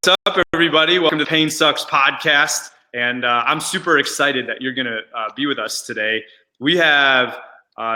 What's up, everybody? Welcome to the Pain Sucks podcast. And I'm super excited that you're going to be with us today. We have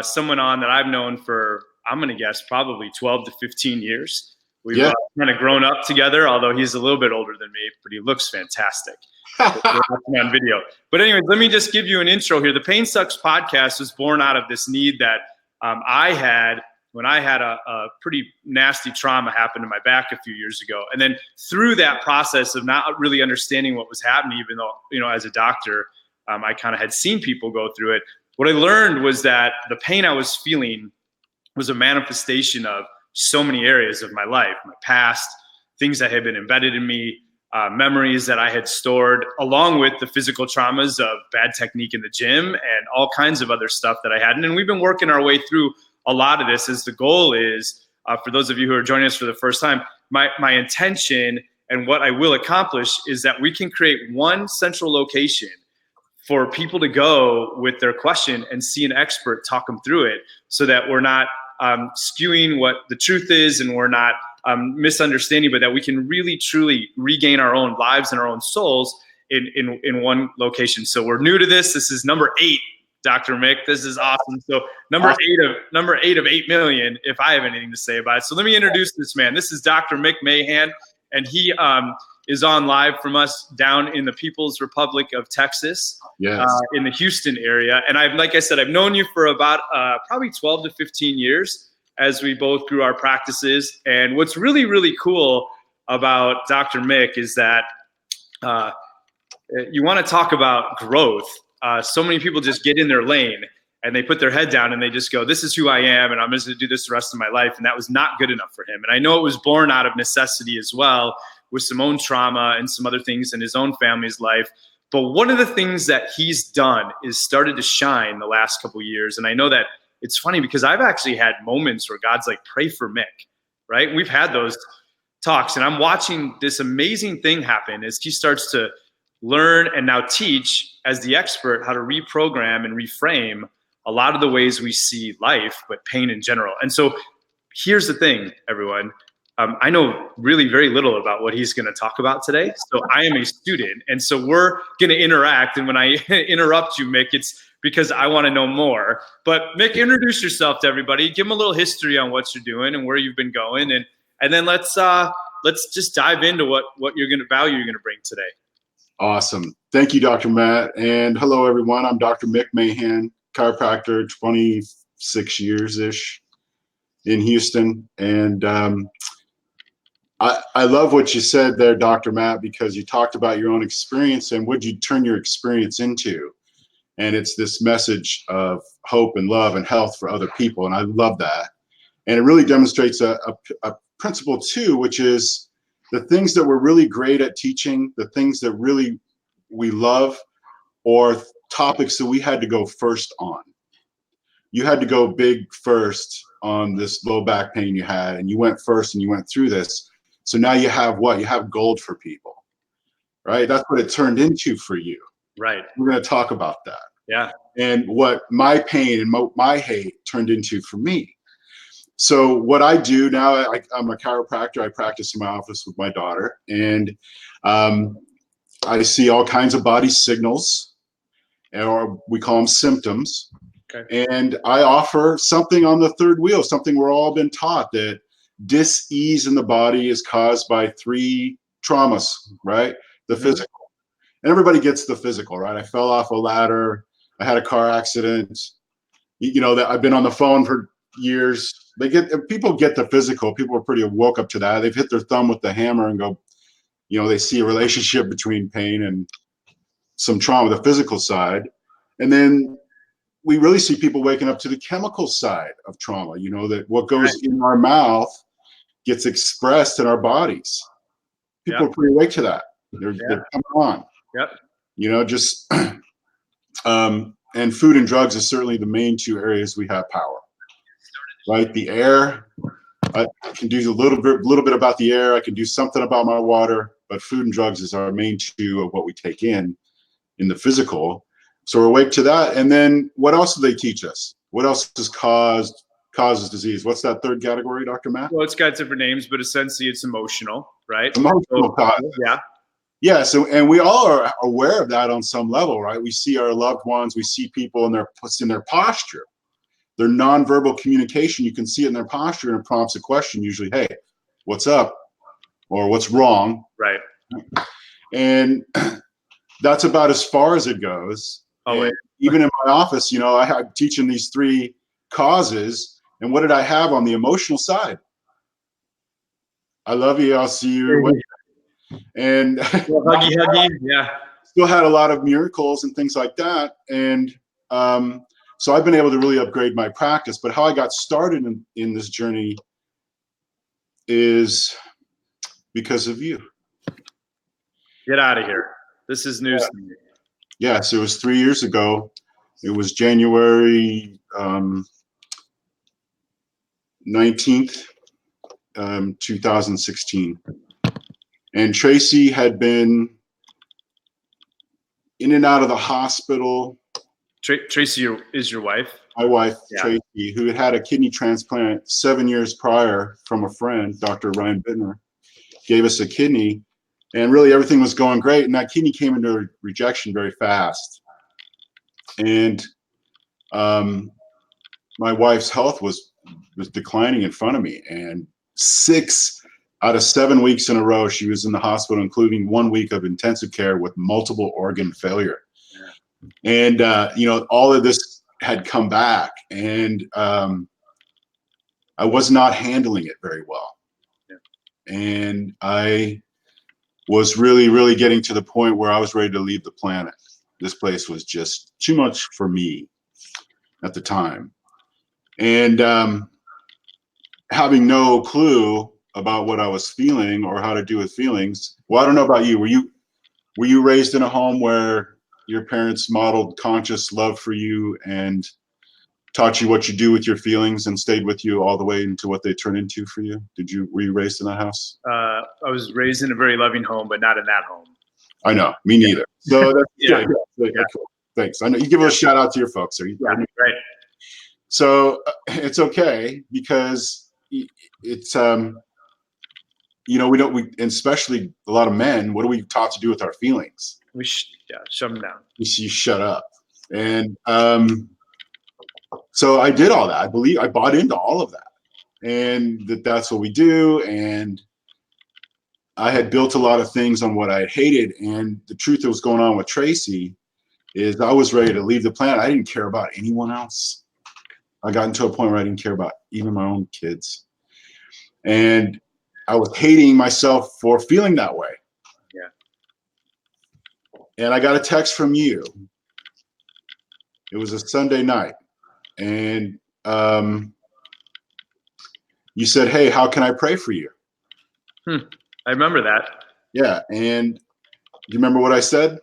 someone on that I've known for, I'm going to guess, probably 12 to 15 years. We've kind of grown up together, although he's a little bit older than me, but he looks fantastic. On video. But anyways, let me just give you an intro here. The Pain Sucks podcast was born out of this need that I had when I had a pretty nasty trauma happen to my back a few years ago. And then through that process of not really understanding what was happening, even though, as a doctor, I kind of had seen people go through it. What I learned was that the pain I was feeling was a manifestation of so many areas of my life, my past, things that had been embedded in me, memories that I had stored, along with the physical traumas of bad technique in the gym and all kinds of other stuff that I had. And we've been working our way through a lot of this, as the goal is, for those of you who are joining us for the first time, my intention and what I will accomplish is that we can create one central location for people to go with their question and see an expert talk them through it, so that we're not skewing what the truth is and we're not misunderstanding, but that we can really truly regain our own lives and our own souls in one location. So we're new to this. This is number 8, Dr. Mick. This is awesome. So number 8 of 8 million, if I have anything to say about it. So let me introduce this man. This is Dr. Mick Mahan, and he is on live from us down in the People's Republic of Texas, in the Houston area. And like I said, I've known you for about probably 12 to 15 years as we both grew our practices. And what's really, really cool about Dr. Mick is that you want to talk about growth. So many people just get in their lane and they put their head down and they just go, this is who I am, and I'm just going to do this the rest of my life. And that was not good enough for him. And I know it was born out of necessity as well, with some own trauma and some other things in his own family's life. But one of the things that he's done is started to shine the last couple of years. And I know that it's funny because I've actually had moments where God's like, pray for Mick, right? We've had those talks, and I'm watching this amazing thing happen as he starts to learn and now teach as the expert how to reprogram and reframe a lot of the ways we see life, but pain in general. And so here's the thing, everyone. I know really very little about what he's going to talk about today. So I am a student. And so we're going to interact. And when I interrupt you, Mick, it's because I want to know more. But Mick, introduce yourself to everybody. Give them a little history on what you're doing and where you've been going. And then let's just dive into what value you're going to bring today. Awesome. Thank you, Dr. Matt. And hello, everyone. I'm Dr. Mick Mahan, chiropractor, 26 years-ish in Houston. And I love what you said there, Dr. Matt, because you talked about your own experience and what you turn your experience into. And it's this message of hope and love and health for other people. And I love that. And it really demonstrates a principle, too, which is the things that we're really great at teaching, the things that really we love, or topics that we had to go first on. You had to go big first on this low back pain you had, and you went first and you went through this. So now you have what? You have gold for people, right? That's what it turned into for you. Right. We're going to talk about that. Yeah. And what my pain and my hate turned into for me. So what I do now, I'm a chiropractor. I practice in my office with my daughter, and I see all kinds of body signals, or we call them symptoms. Okay. And I offer something on the third wheel, something we're all been taught, that dis-ease in the body is caused by 3 traumas, right? The physical. And everybody gets the physical, right? I fell off a ladder. I had a car accident. That I've been on the phone for years. People get the physical. People are pretty woke up to that. They've hit their thumb with the hammer and go, they see a relationship between pain and some trauma, the physical side. And then we really see people waking up to the chemical side of trauma, that what goes in our mouth gets expressed in our bodies. People are pretty awake to that. They're coming on. Yep. And food and drugs is certainly the main 2 areas we have power. Right, the air, I can do a little bit about the air. I can do something about my water, but food and drugs is our main 2 of what we take in the physical. So we're awake to that. And then what else do they teach us? What else has caused causes disease. What's that third category, Dr. Matt? Well, it's got different names, but essentially it's emotional, right? Emotional causes. Yeah. Yeah. So, and we all are aware of that on some level, right? We see our loved ones, we see people in their posture, their nonverbal communication. You can see it in their posture, and it prompts a question, usually, hey, what's up? Or what's wrong? Right. And that's about as far as it goes. Oh, and even in my office, I'm teaching these 3 causes. And what did I have on the emotional side? I love you. I'll see you. And huggy. Yeah. Still had a lot of miracles and things like that. And so I've been able to really upgrade my practice. But how I got started in this journey is because of you. Get out of here. This is news to me. Yeah, so it was 3 years ago. It was January 19th, 2016. And Tracy had been in and out of the hospital. Tracy is your wife? My wife, yeah. Tracy, who had had a kidney transplant 7 years prior from a friend, Dr. Ryan Bittner, gave us a kidney. And really everything was going great. And that kidney came into rejection very fast. And my wife's health was declining in front of me. And 6 out of 7 weeks in a row, she was in the hospital, including 1 week of intensive care with multiple organ failure. Yeah. And, all of this had come back, and I was not handling it very well. Yeah. And I was really, really getting to the point where I was ready to leave the planet. This place was just too much for me at the time. And having no clue about what I was feeling or how to deal with feelings. Well, I don't know about you. Were you raised in a home where your parents modeled conscious love for you and taught you what you do with your feelings and stayed with you all the way into what they turn into for you? Were you raised in that house? I was raised in a very loving home, but not in that home. I know, me neither. So that's yeah. Cool. Thanks. I know you give a shout out to your folks. Right. So it's okay, because it's we especially a lot of men, what are we taught to do with our feelings? We shut them down. You shut up. And so I did all that. I bought into all of that, and that's what we do. And I had built a lot of things on what I had hated. And the truth that was going on with Tracy is I was ready to leave the planet. I didn't care about anyone else. I got into a point where I didn't care about even my own kids. And I was hating myself for feeling that way. Yeah. And I got a text from you. It was a Sunday night. And you said, hey, how can I pray for you? I remember that. Yeah. And do you remember what I said?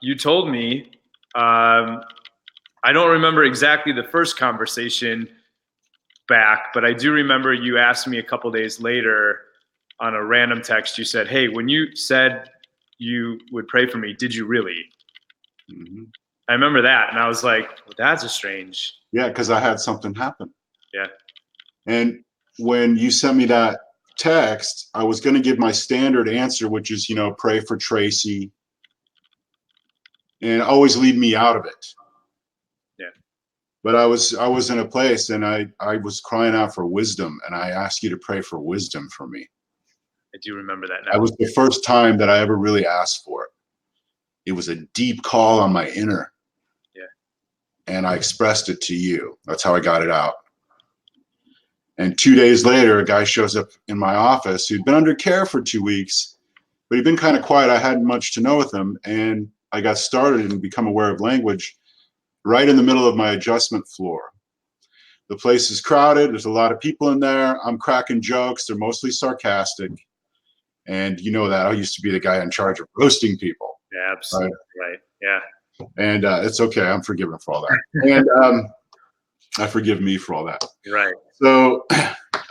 You told me, I don't remember exactly the first conversation back, but I do remember you asked me a couple days later on a random text. You said, hey, when you said you would pray for me, did you really? Mm-hmm. I remember that. And I was like, well, that's a strange. Yeah, because I had something happen. Yeah. And when you sent me that text, I was going to give my standard answer, which is, pray for Tracy and always leave me out of it. Yeah. But I was in a place, and I was crying out for wisdom, and I asked you to pray for wisdom for me. I do remember that now. That was the first time that I ever really asked for it. It was a deep call on my inner. Yeah. And I expressed it to you. That's how I got it out. And 2 days later, a guy shows up in my office who'd been under care for 2 weeks, but he'd been kind of quiet. I hadn't much to know with him. And I got started and become aware of language right in the middle of my adjustment floor. The place is crowded. There's a lot of people in there. I'm cracking jokes. They're mostly sarcastic. And you know that. I used to be the guy in charge of roasting people. Yeah, absolutely. Right. Yeah. And it's okay. I'm forgiven for all that. And I forgive me for all that. Right. So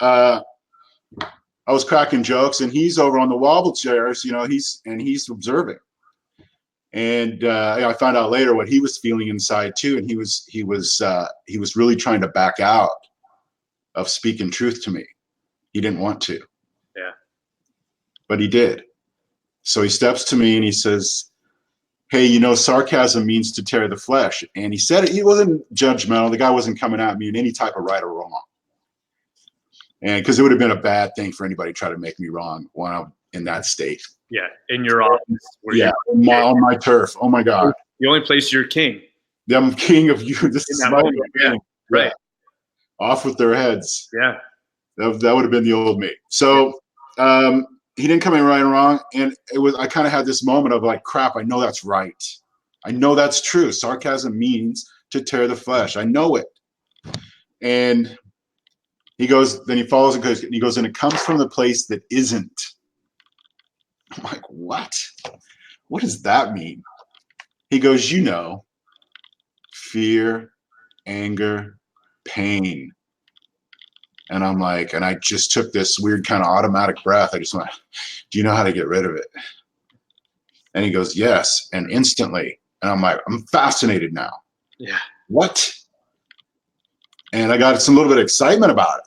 I was cracking jokes, and he's over on the wobble chairs, he's observing. And I found out later what he was feeling inside too, and he was really trying to back out of speaking truth to me. He didn't want to. Yeah. But he did. So he steps to me and he says, hey, sarcasm means to tear the flesh. And he said it, he wasn't judgmental. The guy wasn't coming at me in any type of right or wrong. And because it would have been a bad thing for anybody to try to make me wrong when I'm in that state. Yeah, in your office. On my turf. Oh my God. The only place you're king. I'm king of you. This is my moment. Yeah. Right. Off with their heads. Yeah. That would have been the old me. So he didn't come in right and wrong. And I kind of had this moment of like, crap, I know that's right. I know that's true. Sarcasm means to tear the flesh. I know it. And he goes, then he follows it, and he goes, and it comes from the place that isn't. I'm like, what? What does that mean? He goes, fear, anger, pain. And I'm like, and I just took this weird kind of automatic breath. I just went, do you know how to get rid of it? And he goes, yes. And instantly. And I'm like, I'm fascinated now. Yeah. What? And I got some little bit of excitement about it.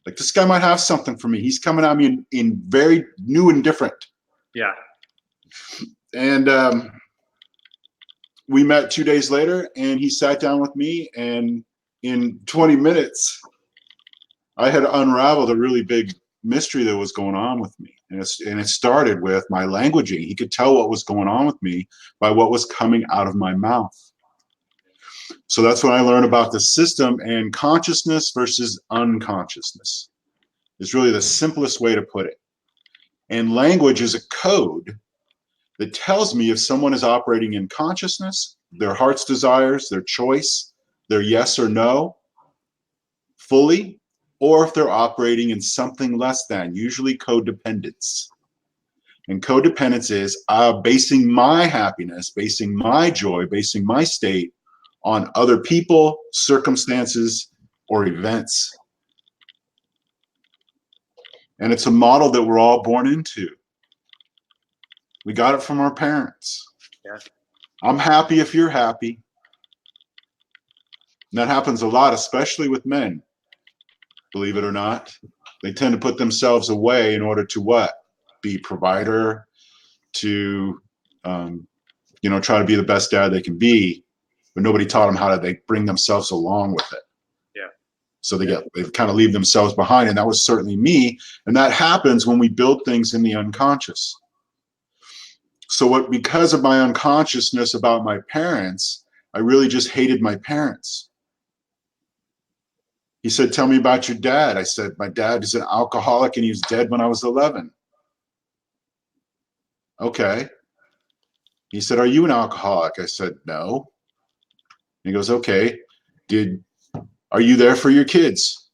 Like, this guy might have something for me. He's coming at me in very new and different. Yeah. And we met 2 days later, and he sat down with me, and in 20 minutes, I had unraveled a really big mystery that was going on with me. And it started with my languaging. He could tell what was going on with me by what was coming out of my mouth. So that's when I learned about the system, and consciousness versus unconsciousness is really the simplest way to put it. And language is a code that tells me if someone is operating in consciousness, their heart's desires, their choice, their yes or no, fully, or if they're operating in something less than, usually codependence. And codependence is basing my happiness, basing my joy, basing my state on other people, circumstances, or events. And it's a model that we're all born into. We got it from our parents. Yeah. I'm happy if you're happy. And that happens a lot, especially with men. Believe it or not. They tend to put themselves away in order to what? Be provider, to try to be the best dad they can be, but nobody taught them how they bring themselves along with it. Yeah. So they kind of leave themselves behind, and that was certainly me. And that happens when we build things in the unconscious. So because of my unconsciousness about my parents, I really just hated my parents. He said, tell me about your dad. I said, my dad is an alcoholic and he was dead when I was 11. Okay. He said, are you an alcoholic? I said, no. He goes, okay. Are you there for your kids?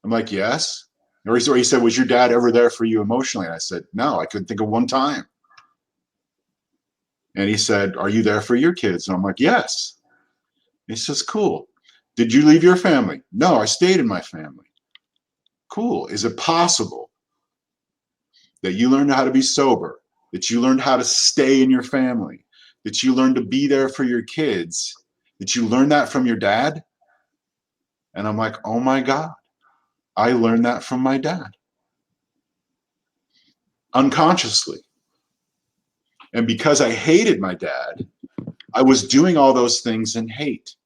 I'm like, yes. Or he said, was your dad ever there for you emotionally? And I said, no, I couldn't think of one time. And he said, are you there for your kids? And I'm like, yes. And he says, cool. Did you leave your family? No, I stayed in my family. Cool. Is it possible that you learned how to be sober, that you learned how to stay in your family, that you learned to be there for your kids, that you learned that from your dad? And I'm like, oh my God, I learned that from my dad. Unconsciously. And because I hated my dad, I was doing all those things in hate.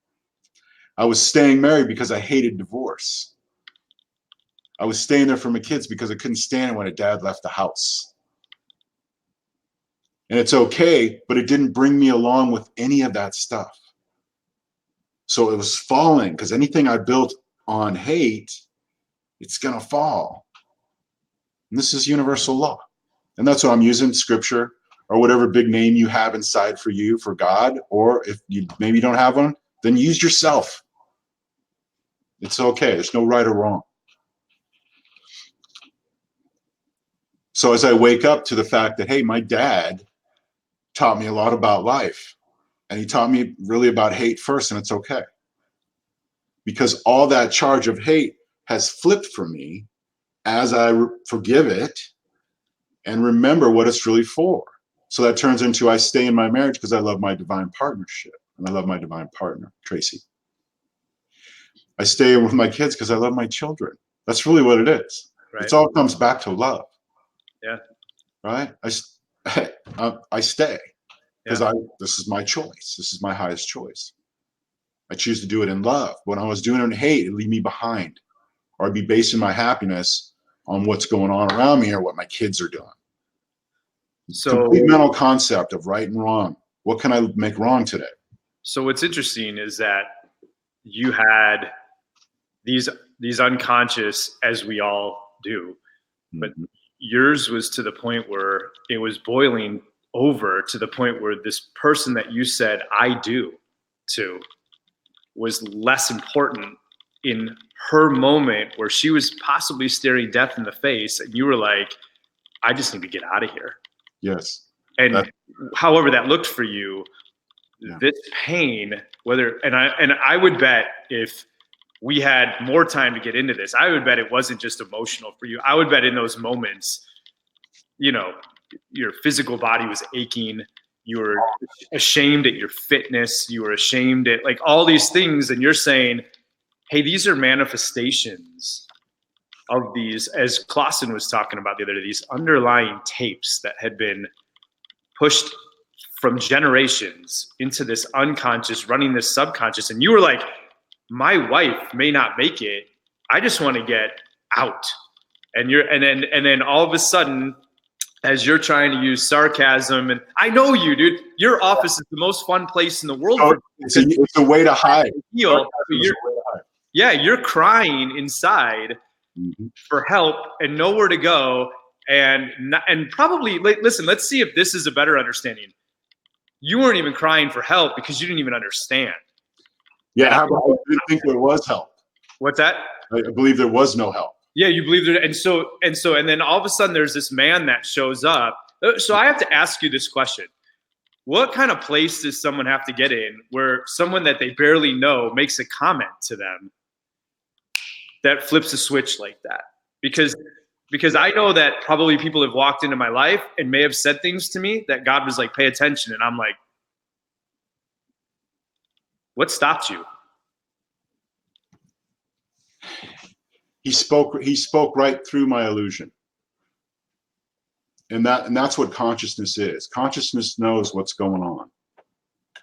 I was staying married because I hated divorce. I was staying there for my kids because I couldn't stand it when a dad left the house. And it's okay, but it didn't bring me along with any of that stuff. So it was falling, because anything I built on hate, it's going to fall. And this is universal law. And that's what I'm using, scripture, or whatever big name you have inside for you, for God. Or if you maybe don't have one, then use yourself. It's okay. There's no right or wrong. So as I wake up to the fact that, hey, my dad taught me a lot about life, and he taught me really about hate first, and it's okay. Because all that charge of hate has flipped for me as I forgive it and remember what it's really for. So that turns into I stay in my marriage because I love my divine partnership and I love my divine partner, Tracy. I stay with my kids because I love my children. That's really what it is. Right. It all comes back to love. Yeah. Right. I stay because Yeah. this is my choice. This is my highest choice. I choose to do it in love. When I was doing it in hate, it'd leave me behind, or I'd be basing my happiness on what's going on around me or what my kids are doing. So complete mental concept of right and wrong. What can I make wrong today? So what's interesting is that you had these unconscious, as we all do, but yours was to the point where it was boiling over to the point where this person that you said I do to was less important in her moment where she was possibly staring death in the face, and you were like, I just need to get out of here. Yes. And however that looked for you, Yeah. this pain, I would bet if we had more time to get into this, I would bet it wasn't just emotional for you. I would bet in those moments, you know, your physical body was aching. You were ashamed at your fitness. You were ashamed at like all these things. And you're saying, hey, these are manifestations of these, as Clausen was talking about the other day, these underlying tapes that had been pushed from generations into this unconscious, running this subconscious. And you were like, my wife may not make it. I just want to get out. And then all of a sudden, as you're trying to use sarcasm, and I know you, dude, your office is the most fun place in the world. Oh, it's a way to hide. You're crying inside for help and nowhere to go. And probably, listen, let's see if this is a better understanding. You weren't even crying for help because you didn't even understand. Yeah, I didn't think there was help. What's that? I believe there was no help. Yeah, you believe there, and then all of a sudden there's this man that shows up. So I have to ask you this question: what kind of place does someone have to get in where someone that they barely know makes a comment to them that flips a switch like that? Because I know that probably people have walked into my life and may have said things to me that God was like, pay attention. And I'm like, what stopped you? He spoke right through my illusion. And that's what consciousness is. Consciousness knows what's going on.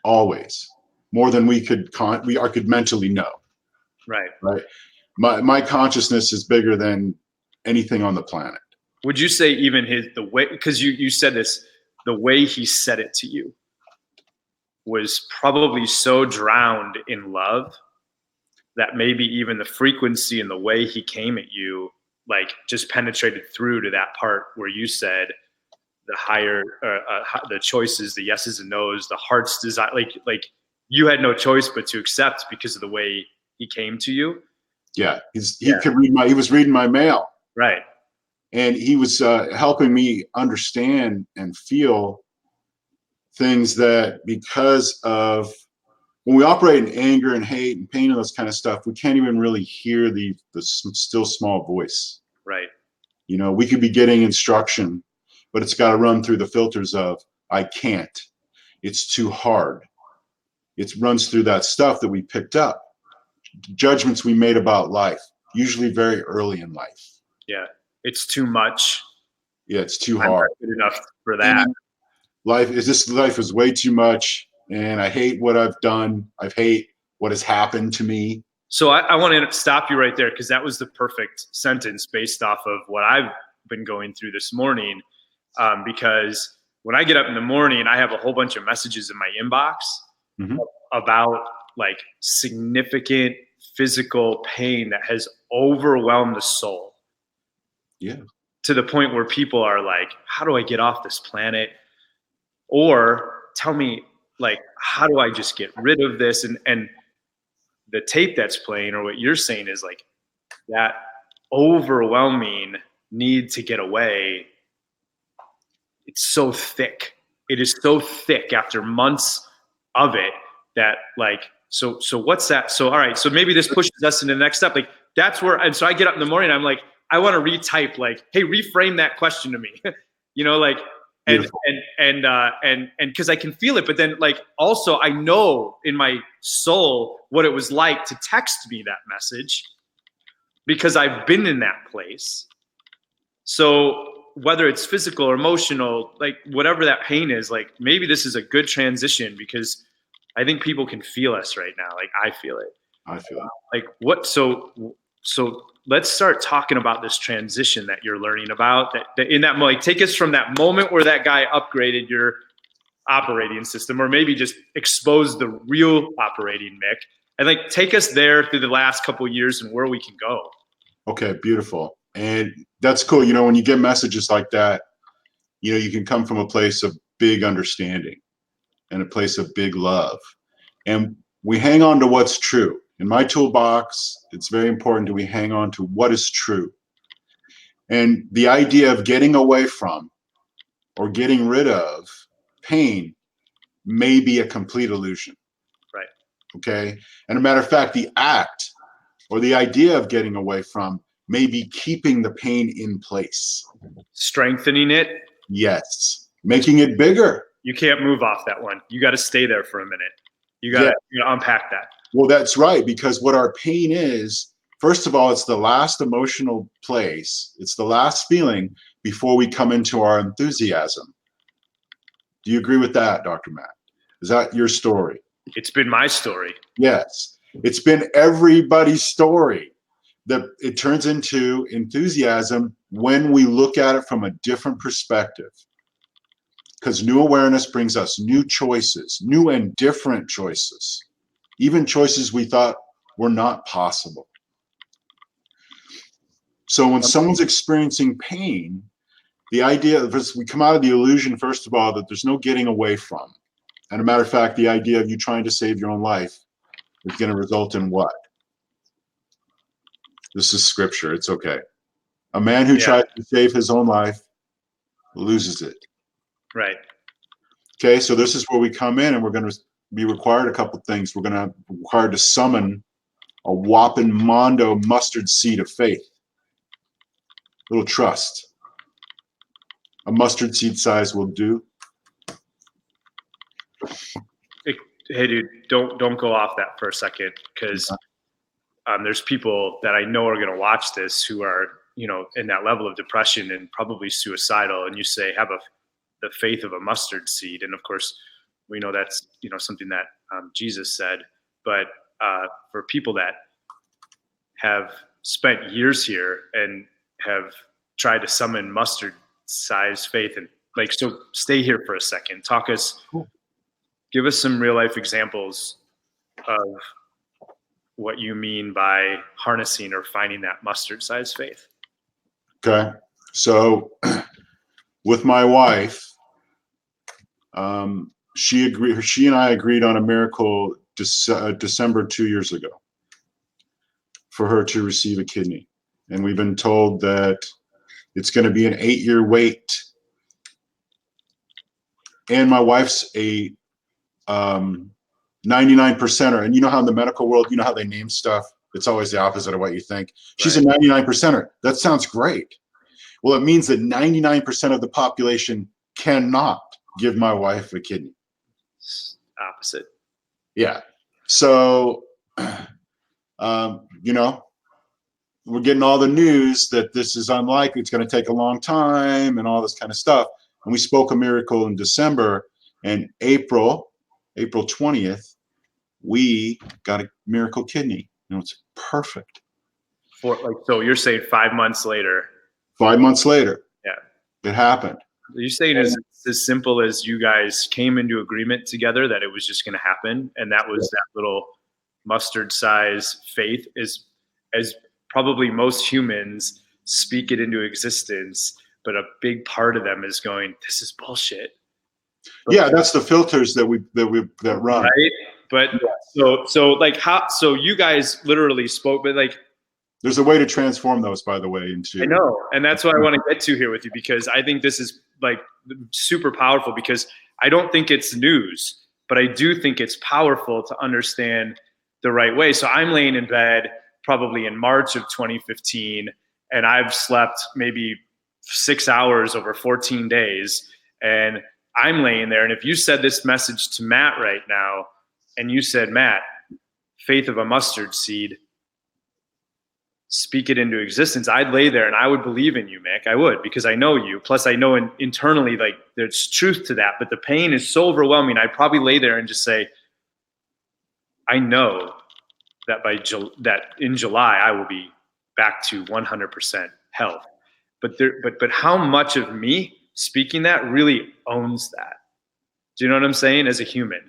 Always. More than we could mentally know. Right. Right. My consciousness is bigger than anything on the planet. Would you say even the way, because you said this, the way he said it to you was probably so drowned in love that maybe even the frequency and the way he came at you, like just penetrated through to that part where you said the higher, the choices, the yeses and nos, the heart's desire, like you had no choice but to accept because of the way he came to you. Yeah. He was reading my mail. Right. And he was helping me understand and feel things that, because of when we operate in anger and hate and pain and those kind of stuff, we can't even really hear the still small voice. Right. You know, we could be getting instruction, but it's got to run through the filters of, I can't. It's too hard. It runs through that stuff that we picked up. Judgments we made about life, usually very early in life. Yeah. It's too much. Yeah, it's too I'm hard. not good enough for that. And life is way too much, and I hate what I've done. I hate what has happened to me. So I want to stop you right there, because that was the perfect sentence based off of what I've been going through this morning. Because when I get up in the morning, I have a whole bunch of messages in my inbox about like significant physical pain that has overwhelmed the soul. Yeah. To the point where people are like, how do I get off this planet? Or tell me, like, how do I just get rid of this? And the tape that's playing, or what you're saying, is like that overwhelming need to get away. It's so thick. It is so thick after months of it that like, so what's that? So, all right. So maybe this pushes us into the next step. Like that's where, and so I get up in the morning, I'm like, I want to retype like, hey, reframe that question to me. You know, like, And Beautiful. and because I can feel it, but then like also I know in my soul what it was like to text me that message because I've been in that place. So whether it's physical or emotional, like whatever that pain is, like maybe this is a good transition because I think people can feel us right now. Like I feel it. I feel it. Like what? So let's start talking about this transition that you're learning about. That in that like take us from that moment where that guy upgraded your operating system, or maybe just exposed the real operating Mick, and like take us there through the last couple of years and where we can go. Okay, beautiful. And that's cool. You know, when you get messages like that, you know, you can come from a place of big understanding and a place of big love. And we hang on to what's true. In my toolbox, it's very important that we hang on to what is true. And the idea of getting away from or getting rid of pain may be a complete illusion. Right. Okay. And a matter of fact, the act or the idea of getting away from may be keeping the pain in place. Strengthening it. Yes. Making it bigger. You can't move off that one. You got to stay there for a minute. You got to unpack that. Well, that's right. Because what our pain is, first of all, it's the last emotional place. It's the last feeling before we come into our enthusiasm. Do you agree with that, Dr. Matt? Is that your story? It's been my story. Yes. It's been everybody's story. That it turns into enthusiasm when we look at it from a different perspective. Because new awareness brings us new choices, new and different choices, even choices we thought were not possible. So when someone's experiencing pain, the idea of we come out of the illusion, first of all, that there's no getting away from. And a matter of fact, the idea of you trying to save your own life is going to result in what? This is scripture. It's okay. A man who tries to save his own life loses it. Right. Okay, so this is where we come in, and we're going to be required a couple things. We're going to be required to summon a whopping mondo mustard seed of faith. A little trust. A mustard seed size will do. Hey, dude, don't go off that for a second, because there's people that I know are going to watch this who are, you know, in that level of depression and probably suicidal. And you say, have the faith of a mustard seed. And of course, we know that's, you know, something that Jesus said. But for people that have spent years here and have tried to summon mustard size faith, and like, so stay here for a second. Give us some real life examples of what you mean by harnessing or finding that mustard size faith. Okay. So with my wife, she and I agreed on a miracle December 2 years ago for her to receive a kidney. And we've been told that it's going to be an 8-year wait. And my wife's a 99%er. And you know how in the medical world, you know how they name stuff? It's always the opposite of what you think. She's a 99%er. That sounds great. Well, it means that 99% of the population cannot give my wife a kidney. Opposite. Yeah. So, you know, we're getting all the news that this is unlikely. It's going to take a long time and all this kind of stuff. And we spoke a miracle in December, and April 20th, we got a miracle kidney. You know, it's perfect. So you're saying 5 months later? 5 months later. Yeah. It happened. Are you saying it's as simple as you guys came into agreement together that it was just going to happen, and that was that little mustard size faith, is as probably most humans speak it into existence, but a big part of them is going, this is bullshit. But, yeah, that's the filters that run. Right? But so like so you guys literally spoke, but like there's a way to transform those, by the way, into. I know, and that's what I want to get to here with you, because I think this is like super powerful, because I don't think it's news, but I do think it's powerful to understand the right way. So I'm laying in bed probably in March of 2015, and I've slept maybe 6 hours over 14 days. And I'm laying there. And if you said this message to Matt right now, and you said, Matt, faith of a mustard seed, speak it into existence, I'd lay there and I would believe in you, Mick. I would, because I know you. Plus I know internally, like, there's truth to that, but the pain is so overwhelming. I'd probably lay there and just say, I know that that in July I will be back to 100% health. But how much of me speaking that really owns that? Do you know what I'm saying? As a human,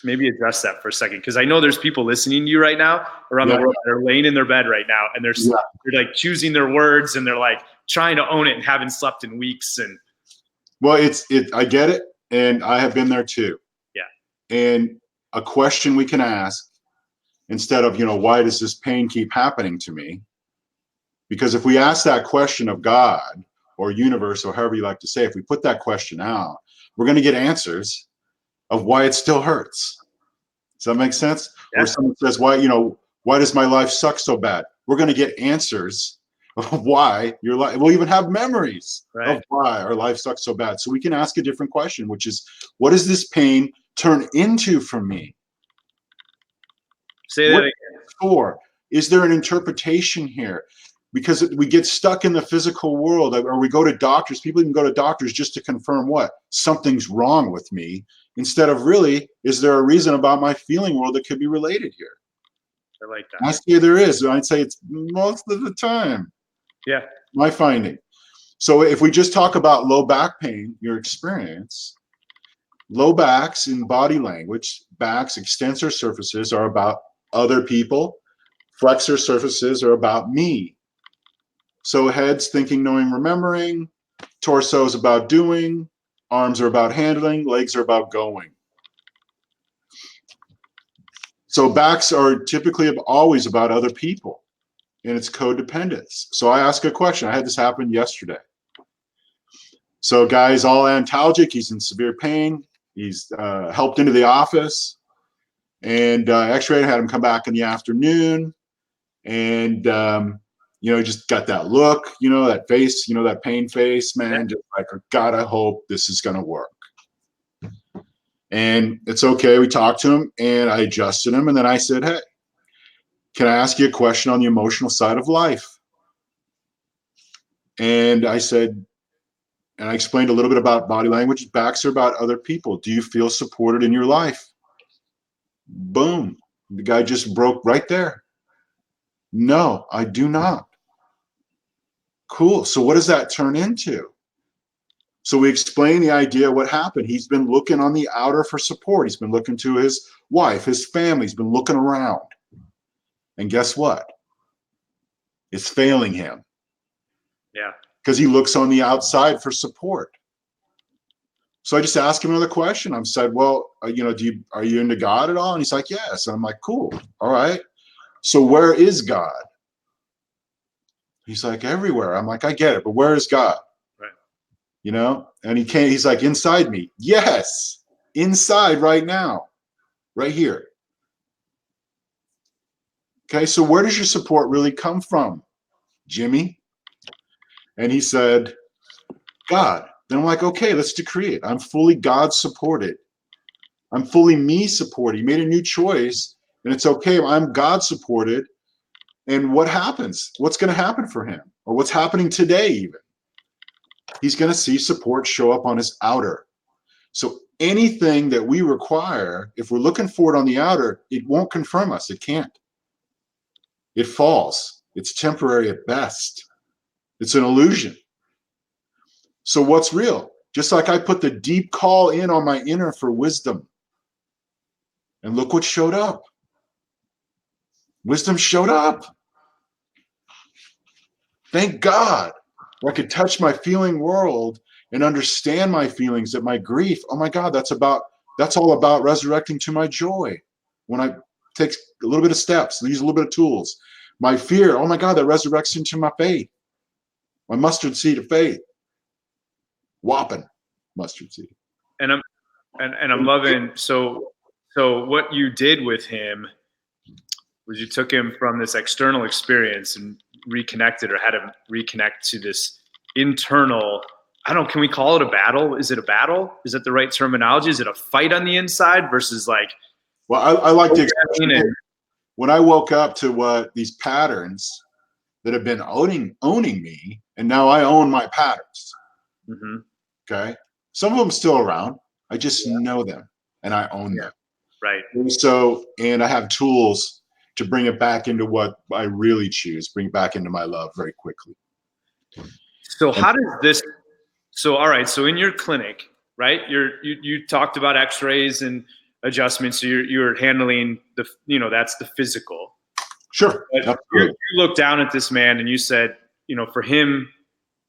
maybe address that for a second, because I know there's people listening to you right now around the world that are laying in their bed right now, and they're like choosing their words, and they're like trying to own it and haven't slept in weeks. And well, I get it, and I have been there too. Yeah. And a question we can ask, instead of, why does this pain keep happening to me? Because if we ask that question of God or universe, or however you like to say, if we put that question out, we're going to get answers of why it still hurts. Does that make sense? Yeah. Or someone says, why does my life suck so bad? We're going to get answers of why your life, we'll even have memories of why our life sucks so bad. So we can ask a different question, which is, what does this pain turn into for me? Say that again. For? Is there an interpretation here? Because we get stuck in the physical world, or we go to doctors. People even go to doctors just to confirm what? Something's wrong with me, instead of really, is there a reason about my feeling world that could be related here? I like that. I say there is. I'd say it's most of the time. Yeah. My finding. So if we just talk about low back pain, your experience, low backs in body language, backs, extensor surfaces are about other people. Flexor surfaces are about me. So heads, thinking, knowing, remembering. Torso is about doing. Arms are about handling. Legs are about going. So backs are typically always about other people, and it's codependence. So I ask a question. I had this happen yesterday. So a guy's all antalgic. He's in severe pain. He's helped into the office, and x-rayed, had him come back in the afternoon, and he just got that look, that face, that pain face, man, just like, God, I hope this is going to work. And it's okay. We talked to him, and I adjusted him, and then I said, hey, can I ask you a question on the emotional side of life? And I said, and I explained a little bit about body language. Backs are about other people. Do you feel supported in your life? Boom. The guy just broke right there. No, I do not. Cool. So what does that turn into? So we explain the idea of what happened. He's been looking on the outer for support. He's been looking to his wife, his family. He's been looking around. And guess what? It's failing him. Yeah. Because he looks on the outside for support. So I just asked him another question. I said, well, are you into God at all? And he's like, yes. And I'm like, cool. All right. So where is God? He's like, everywhere. I'm like, I get it, but where is God? Right. And he's like, inside me. Yes. Inside right now. Right here. Okay. So where does your support really come from, Jimmy? And he said, God. Then I'm like, okay, let's decree it. I'm fully God supported. I'm fully me supported. He made a new choice, and it's okay. I'm God supported. And what happens? What's going to happen for him? Or what's happening today even? He's going to see support show up on his outer. So anything that we require, if we're looking for it on the outer, it won't confirm us. It can't. It falls. It's temporary at best. It's an illusion. So what's real? Just like I put the deep call in on my inner for wisdom. And look what showed up. Wisdom showed up. Thank God. Where I could touch my feeling world and understand my feelings, that my grief, oh my God, that's all about resurrecting to my joy. When I take a little bit of steps, use a little bit of tools. My fear, oh my God, that resurrects into my faith. My mustard seed of faith. Whopping mustard seed. And I'm loving, so what you did with him was you took him from this external experience and reconnected, or had him reconnect to this internal, I don't know, can we call it a battle? Is it a battle? Is it the right terminology? Is it a fight on the inside versus like, well, I like to programming and when I woke up to what these patterns that have been owning me, and now I own my patterns. Mhm. Okay, some of them still around. I just know them and I own them. Right. And so, and I have tools to bring it back into what I really choose, bring it back into my love very quickly. So how does this? So all right. So in your clinic, right? You talked about X-rays and adjustments. So you're handling the, you know, that's the physical. Sure. But you look down at this man and you said, you know, for him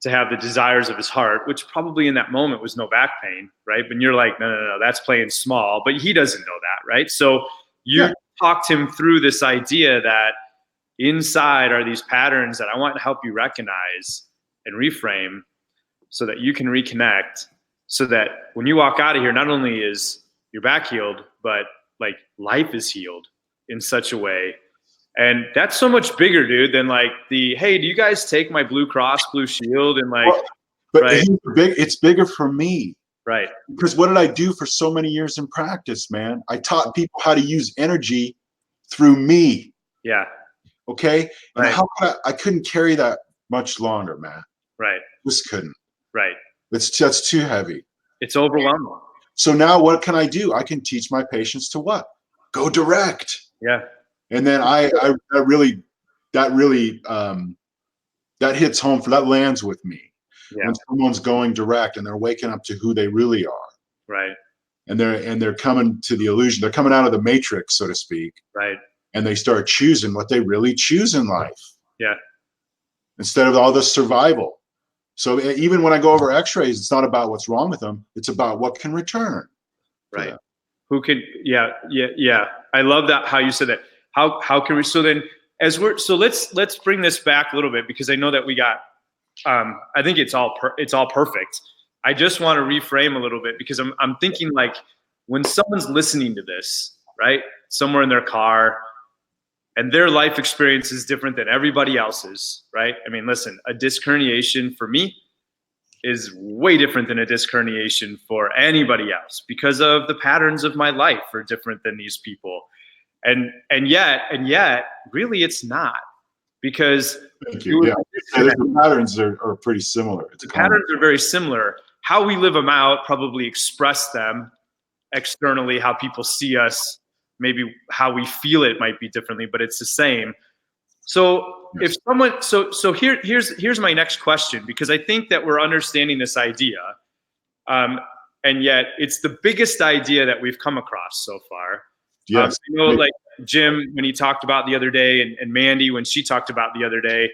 to have the desires of his heart, which probably in that moment was no back pain, right? But you're like, no, that's playing small. But he doesn't know that, right? So you talked him through this idea that inside are these patterns that I want to help you recognize and reframe so that you can reconnect, so that when you walk out of here, not only is your back healed, but like life is healed in such a way. And that's so much bigger, dude, than like the, hey, do you guys take my Blue Cross Blue Shield? And like, but right, it's bigger for me. right. Because what did I do for so many years in practice, man? I taught people how to use energy through me. Yeah. Okay. And Right. how could I couldn't carry that much longer, man. Right. Just couldn't. Right. That's too heavy. It's overwhelming. So now what can I do? I can teach my patients to what? Go direct. Yeah. And then that really that hits home, that lands with me. Yeah. When someone's going direct and they're waking up to who they really are. Right. And they're coming to the illusion. They're coming out of the matrix, so to speak. Right. And they start choosing what they really choose in life. Yeah. Instead of all the survival. So even when I go over X-rays, it's not about what's wrong with them. It's about what can return. Right. Who can? Yeah. I love that how you said that. How can we? So then, let's bring this back a little bit, because I know that we got. I think it's all perfect. I just want to reframe a little bit, because I'm thinking, like, when someone's listening to this, right, somewhere in their car, and their life experience is different than everybody else's, right? I mean, listen, a disc herniation for me is way different than a disc herniation for anybody else, because of the patterns of my life are different than these people. And yet, really, it's not, because thank you. Yeah, the patterns are pretty similar. The patterns are very similar. How we live them out probably express them externally. How people see us, maybe how we feel it might be differently, but it's the same. So if someone, so here's my next question, because I think that we're understanding this idea, and yet it's the biggest idea that we've come across so far. Yes. You know, like Jim, when he talked about the other day, and Mandy, when she talked about the other day,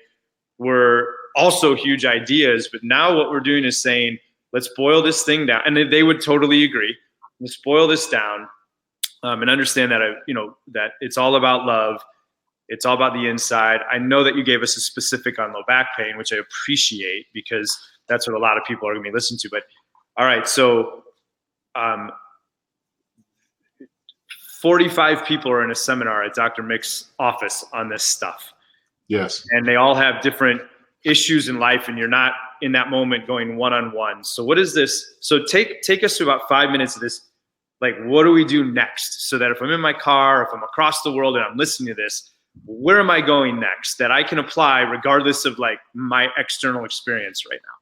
were also huge ideas. But now what we're doing is saying, let's boil this thing down. And they would totally agree. Let's boil this down, and understand that, that it's all about love. It's all about the inside. I know that you gave us a specific on low back pain, which I appreciate, because that's what a lot of people are going to be listening to. But all right, so 45 people are in a seminar at Dr. Mick's office on this stuff. Yes. And they all have different issues in life, and you're not in that moment going one-on-one. So what is this? So take us through about 5 minutes of this. Like, what do we do next? So that if I'm in my car, if I'm across the world and I'm listening to this, where am I going next that I can apply regardless of like my external experience right now?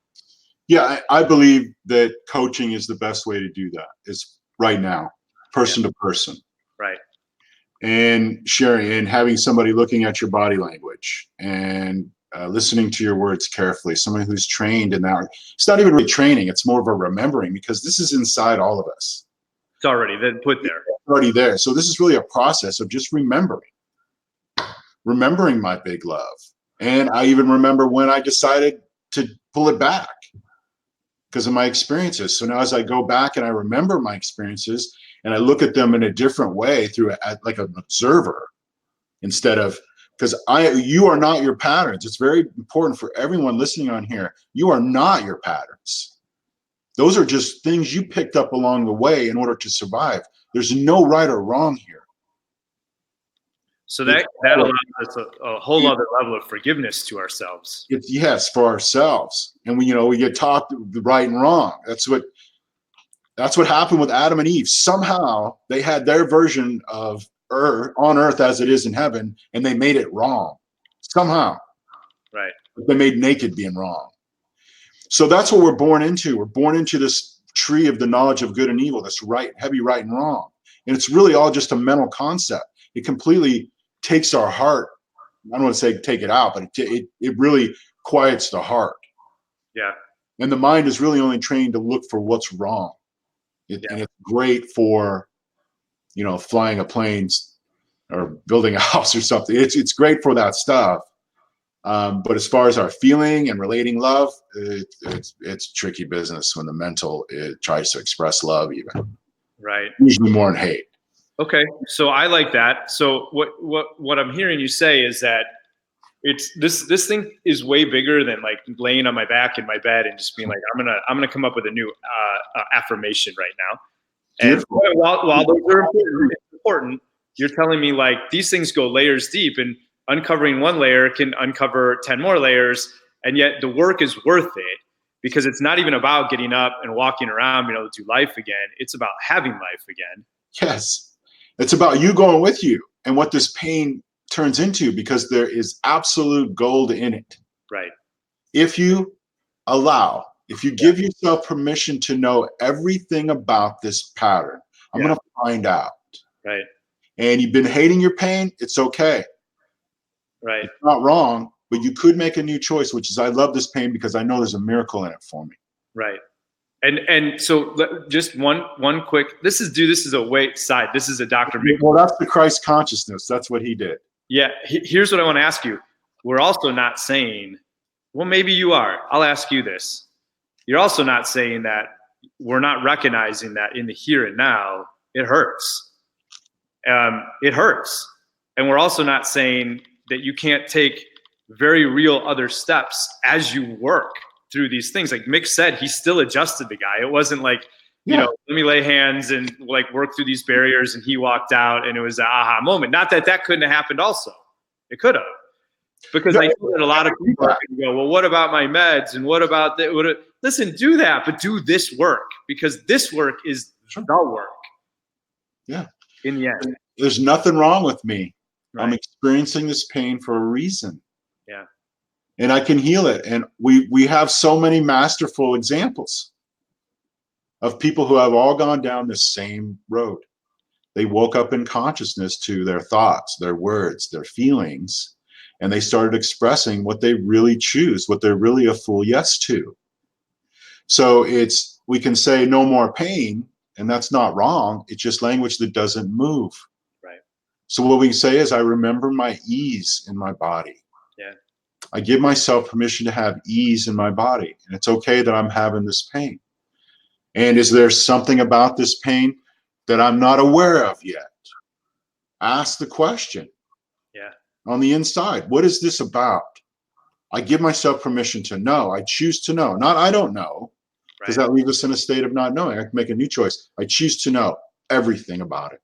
Yeah, I believe that coaching is the best way to do that. Is right now, person to person. Right. And sharing and having somebody looking at your body language and listening to your words carefully. Somebody who's trained in that. It's not even really training. It's more of a remembering, because this is inside all of us. It's already been put there. It's already there. So this is really a process of just remembering my big love. And I even remember when I decided to pull it back because of my experiences. So now as I go back and I remember my experiences and I look at them in a different way through like an observer, instead of, because you are not your patterns. It's very important for everyone listening on here. You are not your patterns. Those are just things you picked up along the way in order to survive. There's no right or wrong here. So that allows us a whole other level of forgiveness to ourselves. Yes, for ourselves. And we get taught the right and wrong. That's what happened with Adam and Eve. Somehow they had their version of on earth as it is in heaven, and they made it wrong. Somehow. Right. They made naked being wrong. So that's what we're born into. We're born into this tree of the knowledge of good and evil, this heavy right and wrong. And it's really all just a mental concept. It completely takes our heart. I don't want to say take it out, but it really quiets the heart. Yeah. And the mind is really only trained to look for what's wrong. And it's great for, flying a plane or building a house or something. It's great for that stuff. But as far as our feeling and relating love, it's tricky business when the mental tries to express love even. Right. Usually more in hate. Okay. So I like that. So what I'm hearing you say is that it's this thing is way bigger than like laying on my back in my bed and just being like, I'm gonna come up with a new affirmation right now. And while those are important, you're telling me like these things go layers deep, and uncovering one layer can uncover 10 more layers, and yet the work is worth it because it's not even about getting up and walking around, being able to do life again. It's about having life again. Yes. It's about you going with you and what this pain turns into, because there is absolute gold in it. Right. If you give yourself permission to know everything about this pattern, I'm going to find out. Right. And you've been hating your pain, it's okay. Right. It's not wrong, but you could make a new choice, which is I love this pain because I know there's a miracle in it for me. Right. And so just one quick, this is a weight side. This is a Dr. Mick. Well, that's the Christ consciousness. That's what he did. Yeah. Here's what I want to ask you. We're also not saying, well, maybe you are. I'll ask you this. You're also not saying that we're not recognizing that in the here and now, it hurts. It hurts. And we're also not saying that you can't take very real other steps as you work through these things. Like Mick said, he still adjusted the guy. It wasn't like, let me lay hands and like work through these barriers, and he walked out and it was an aha moment. Not that couldn't have happened also. It could have. Because I know that a lot of people are going to go, well, what about my meds? And what about that? Listen, do that, but do this work, because this work is the work. Yeah. In the end. There's nothing wrong with me. Right. I'm experiencing this pain for a reason. Yeah. And I can heal it. And we have so many masterful examples of people who have all gone down the same road. They woke up in consciousness to their thoughts, their words, their feelings, and they started expressing what they really choose, what they're really a full yes to. So we can say no more pain, and that's not wrong. It's just language that doesn't move. Right. So what we can say is, I remember my ease in my body. Yeah. I give myself permission to have ease in my body, and it's okay that I'm having this pain. And is there something about this pain that I'm not aware of yet? Ask the question. Yeah. On the inside, what is this about? I give myself permission to know. I choose to know. Not I don't know, because that leaves us in a state of not knowing. I can make a new choice. I choose to know everything about it.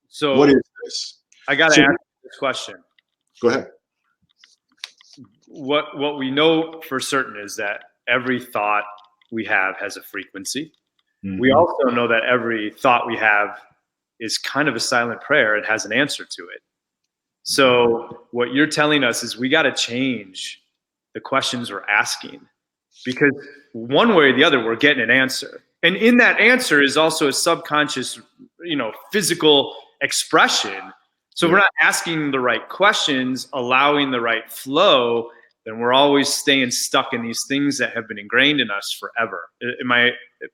So what is this? I got to ask this question. Go ahead. What we know for certain is that every thought we have has a frequency. Mm-hmm. We also know that every thought we have is kind of a silent prayer. It has an answer to it. So what you're telling us is we got to change the questions we're asking, because one way or the other, we're getting an answer. And in that answer is also a subconscious, physical expression. So if we're not asking the right questions, allowing the right flow, then we're always staying stuck in these things that have been ingrained in us forever. Am I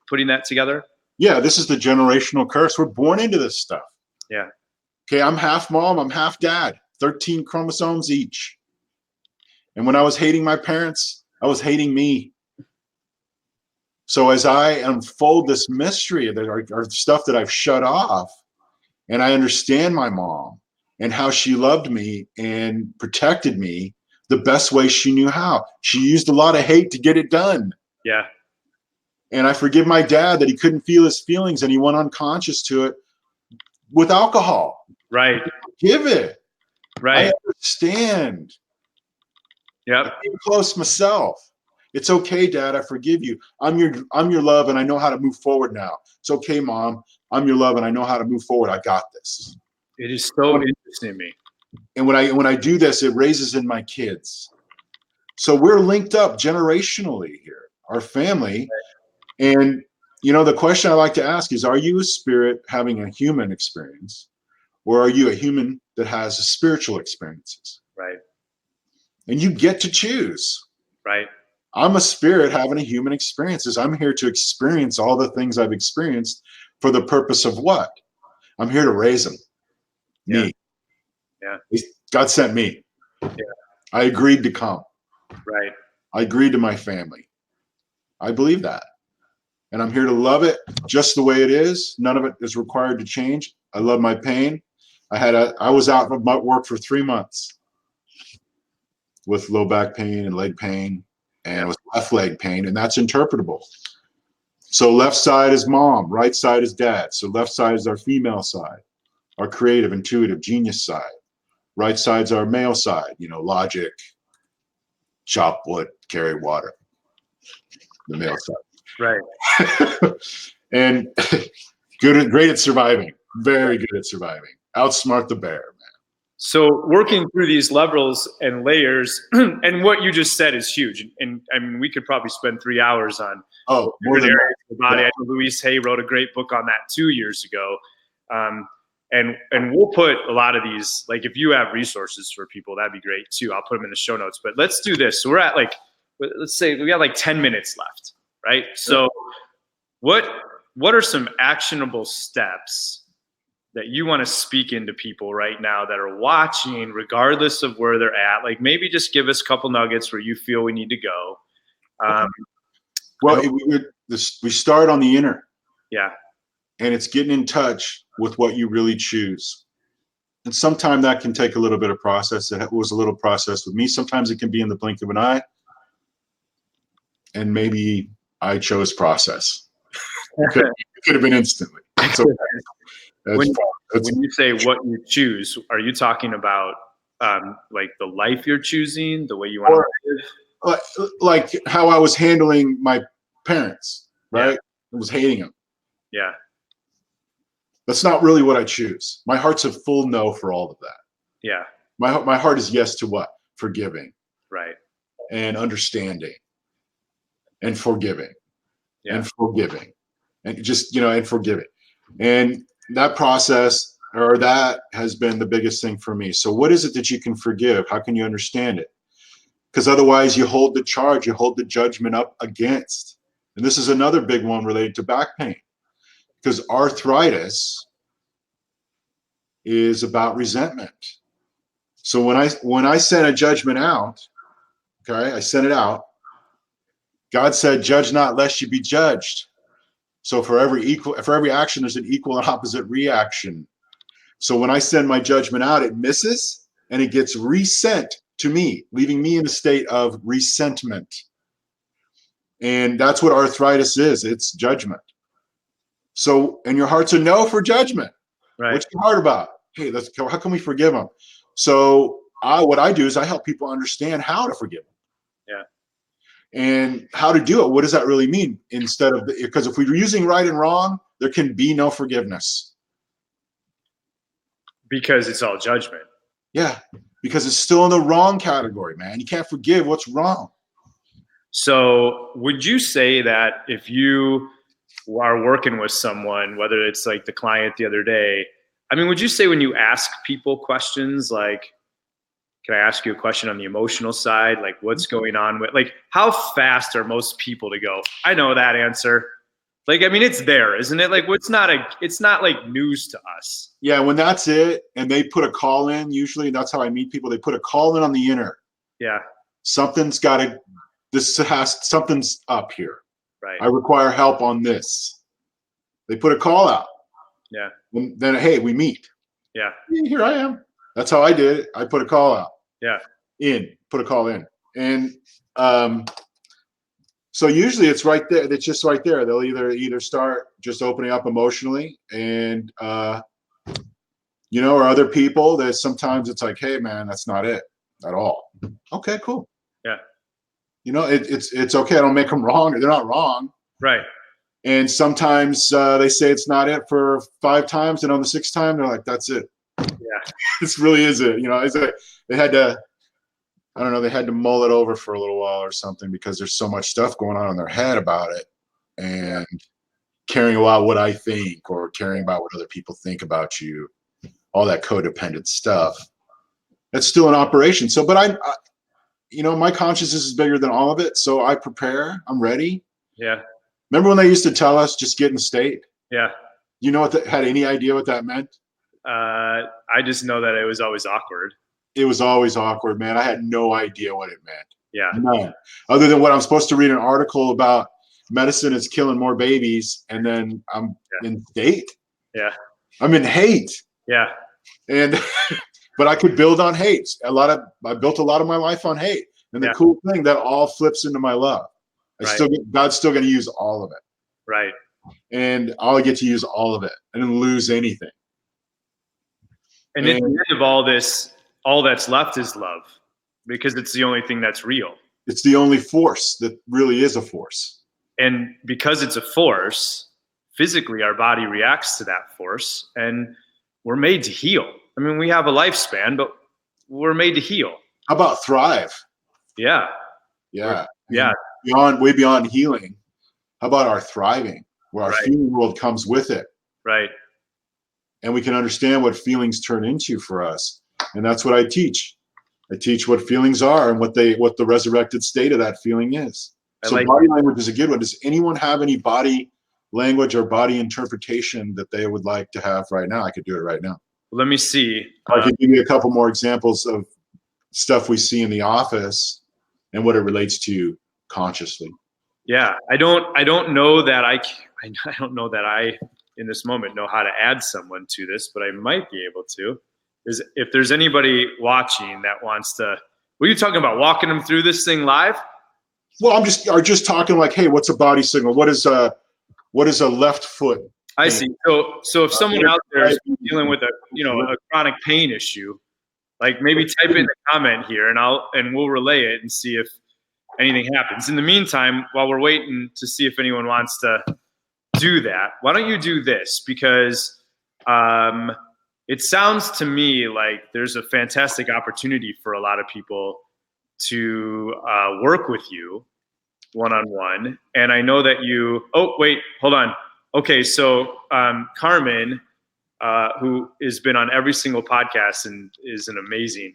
putting that together? Yeah, this is the generational curse. We're born into this stuff. Yeah. Okay, I'm half mom, I'm half dad, 13 chromosomes each. And when I was hating my parents, I was hating me. So as I unfold this mystery of our stuff that I've shut off, and I understand my mom and how she loved me and protected me the best way she knew how. She used a lot of hate to get it done. Yeah. And I forgive my dad that he couldn't feel his feelings and he went unconscious to it with alcohol. Right. Give it. Right. I understand. Yep. I came close myself. It's okay, Dad. I forgive you. I'm your love, and I know how to move forward now. It's okay, Mom. I'm your love, and I know how to move forward. I got this. It is so interesting to me. And when I do this, it raises in my kids. So we're linked up generationally here, our family. And the question I like to ask is, are you a spirit having a human experience, or are you a human that has spiritual experiences? Right. And you get to choose. Right. I'm a spirit having a human experiences. I'm here to experience all the things I've experienced for the purpose of what? I'm here to raise them. Me. Yeah. God sent me. Yeah. I agreed to come. Right. I agreed to my family. I believe that. And I'm here to love it just the way it is. None of it is required to change. I love my pain. I was out of work for 3 months with low back pain and leg pain and with left leg pain, and that's interpretable. So left side is mom, right side is dad. So left side is our female side, our creative, intuitive, genius side. Right side's our male side, logic, chop wood, carry water. The male side. Right. And great at surviving. Very good at surviving. Outsmart the bear, man. So working through these levels and layers, and what you just said is huge. And I mean, we could probably spend 3 hours on more than areas that. of the body. Yeah. I know Louise Hay wrote a great book on that 2 years ago. And we'll put a lot of these, like if you have resources for people, that'd be great too. I'll put them in the show notes. But let's do this. So we're at let's say we got like 10 minutes left, right? So what are some actionable steps that you want to speak into people right now that are watching, regardless of where they're at? Like maybe just give us a couple nuggets where you feel we need to go. Well, we start on the inner. Yeah. And it's getting in touch with what you really choose. And sometimes that can take a little bit of process. It was a little process with me. Sometimes it can be in the blink of an eye. And maybe I chose process. It could have been instantly. It's okay. When you say what you choose, are you talking about like the life you're choosing, the way you want to live? Like how I was handling my parents, right? Yeah. I was hating them. Yeah. That's not really what I choose. My heart's a full no for all of that. Yeah. My heart is yes to what? Forgiving. Right. And understanding. And forgiving. Yeah. And forgiving. And just, and forgiving. And that process, or that has been the biggest thing for me. So what is it that you can forgive? How can you understand it? Because otherwise you hold the charge, you hold the judgment up against. And this is another big one related to back pain. Because arthritis is about resentment. So when I sent a judgment out, okay, I sent it out. God said, "Judge not, lest you be judged." So for every action, there's an equal and opposite reaction. So when I send my judgment out, it misses and it gets resent to me, leaving me in a state of resentment. And that's what arthritis is. It's judgment. So, and your heart's a no for judgment. Right. What's your heart about? Hey, how can we forgive them? So what I do is I help people understand how to forgive them. Yeah. And how to do it. What does that really mean? Because if we're using right and wrong, there can be no forgiveness. Because it's all judgment. Yeah. Because it's still in the wrong category, man. You can't forgive what's wrong. So would you say that if you are working with someone, whether it's like the client the other day, I mean, would you say when you ask people questions like, can I ask you a question on the emotional side? Like what's going on with, like, how fast are most people to go, I know that answer? Like, I mean, it's there, isn't it? Like, it's not like news to us. Yeah. When that's it, and they put a call in, usually that's how I meet people. They put a call in on the inner. Yeah. Something's up here. Right. I require help on this. They put a call out. Yeah. And then, hey, we meet. Yeah. Here I am. That's how I did it. I put a call out. Yeah. Put a call in. And so usually it's right there. It's just right there. They'll either start just opening up emotionally and You know, or other people that sometimes it's like, hey man, that's not it at all. Okay, cool. Yeah. You know, it's okay. I don't make them wrong. They're not wrong. Right. And sometimes they say it's not it for 5 times, and on the 6th time, they're like, that's it. Yeah. This really is it. You know, it's like they had to, I don't know, they had to mull it over for a little while or something because there's so much stuff going on in their head about it, and caring about what I think or caring about what other people think about you, all that codependent stuff. That's still an operation. So, but I you know, my consciousness is bigger than all of it. So I prepare. I'm ready. Yeah. Remember when they used to tell us just get in state? Yeah. You know what that had any idea what that meant? I just know that it was always awkward. It was always awkward, man. I had no idea what it meant. Yeah. None. Other than what I'm supposed to read an article about medicine is killing more babies, and then I'm in state. Yeah. I'm in hate. Yeah. And but I could build on hate. I built a lot of my life on hate. And the cool thing, that all flips into my love. God's still going to use all of it. Right. And I'll get to use all of it. I didn't lose anything. And at the end of all this, all that's left is love, because it's the only thing that's real. It's the only force that really is a force. And because it's a force, physically our body reacts to that force, and we're made to heal. I mean, we have a lifespan, but we're made to heal. How about thrive? Yeah. Yeah. Yeah. Way beyond healing. How about our thriving, where our feeling world comes with it? Right. And we can understand what feelings turn into for us. And that's what I teach. I teach what feelings are and what the resurrected state of that feeling is. So body language is a good one. Does anyone have any body language or body interpretation that they would like to have right now? I could do it right now. Let me see. I could give you a couple more examples of stuff we see in the office and what it relates to consciously. Yeah, I don't know that I don't know that I in this moment know how to add someone to this, but I might be able to. Is if there's anybody watching that wants to, what are you talking about? Walking them through this thing live? Well, I'm just talking like, hey, what's a body signal? What is a left foot? I see. So if someone out there is dealing with a chronic pain issue, like maybe type in the comment here and we'll relay it and see if anything happens. In the meantime, while we're waiting to see if anyone wants to do that, why don't you do this? Because it sounds to me like there's a fantastic opportunity for a lot of people to work with you one-on-one. And I know that hold on. Okay, so Carmen, who has been on every single podcast and is an amazing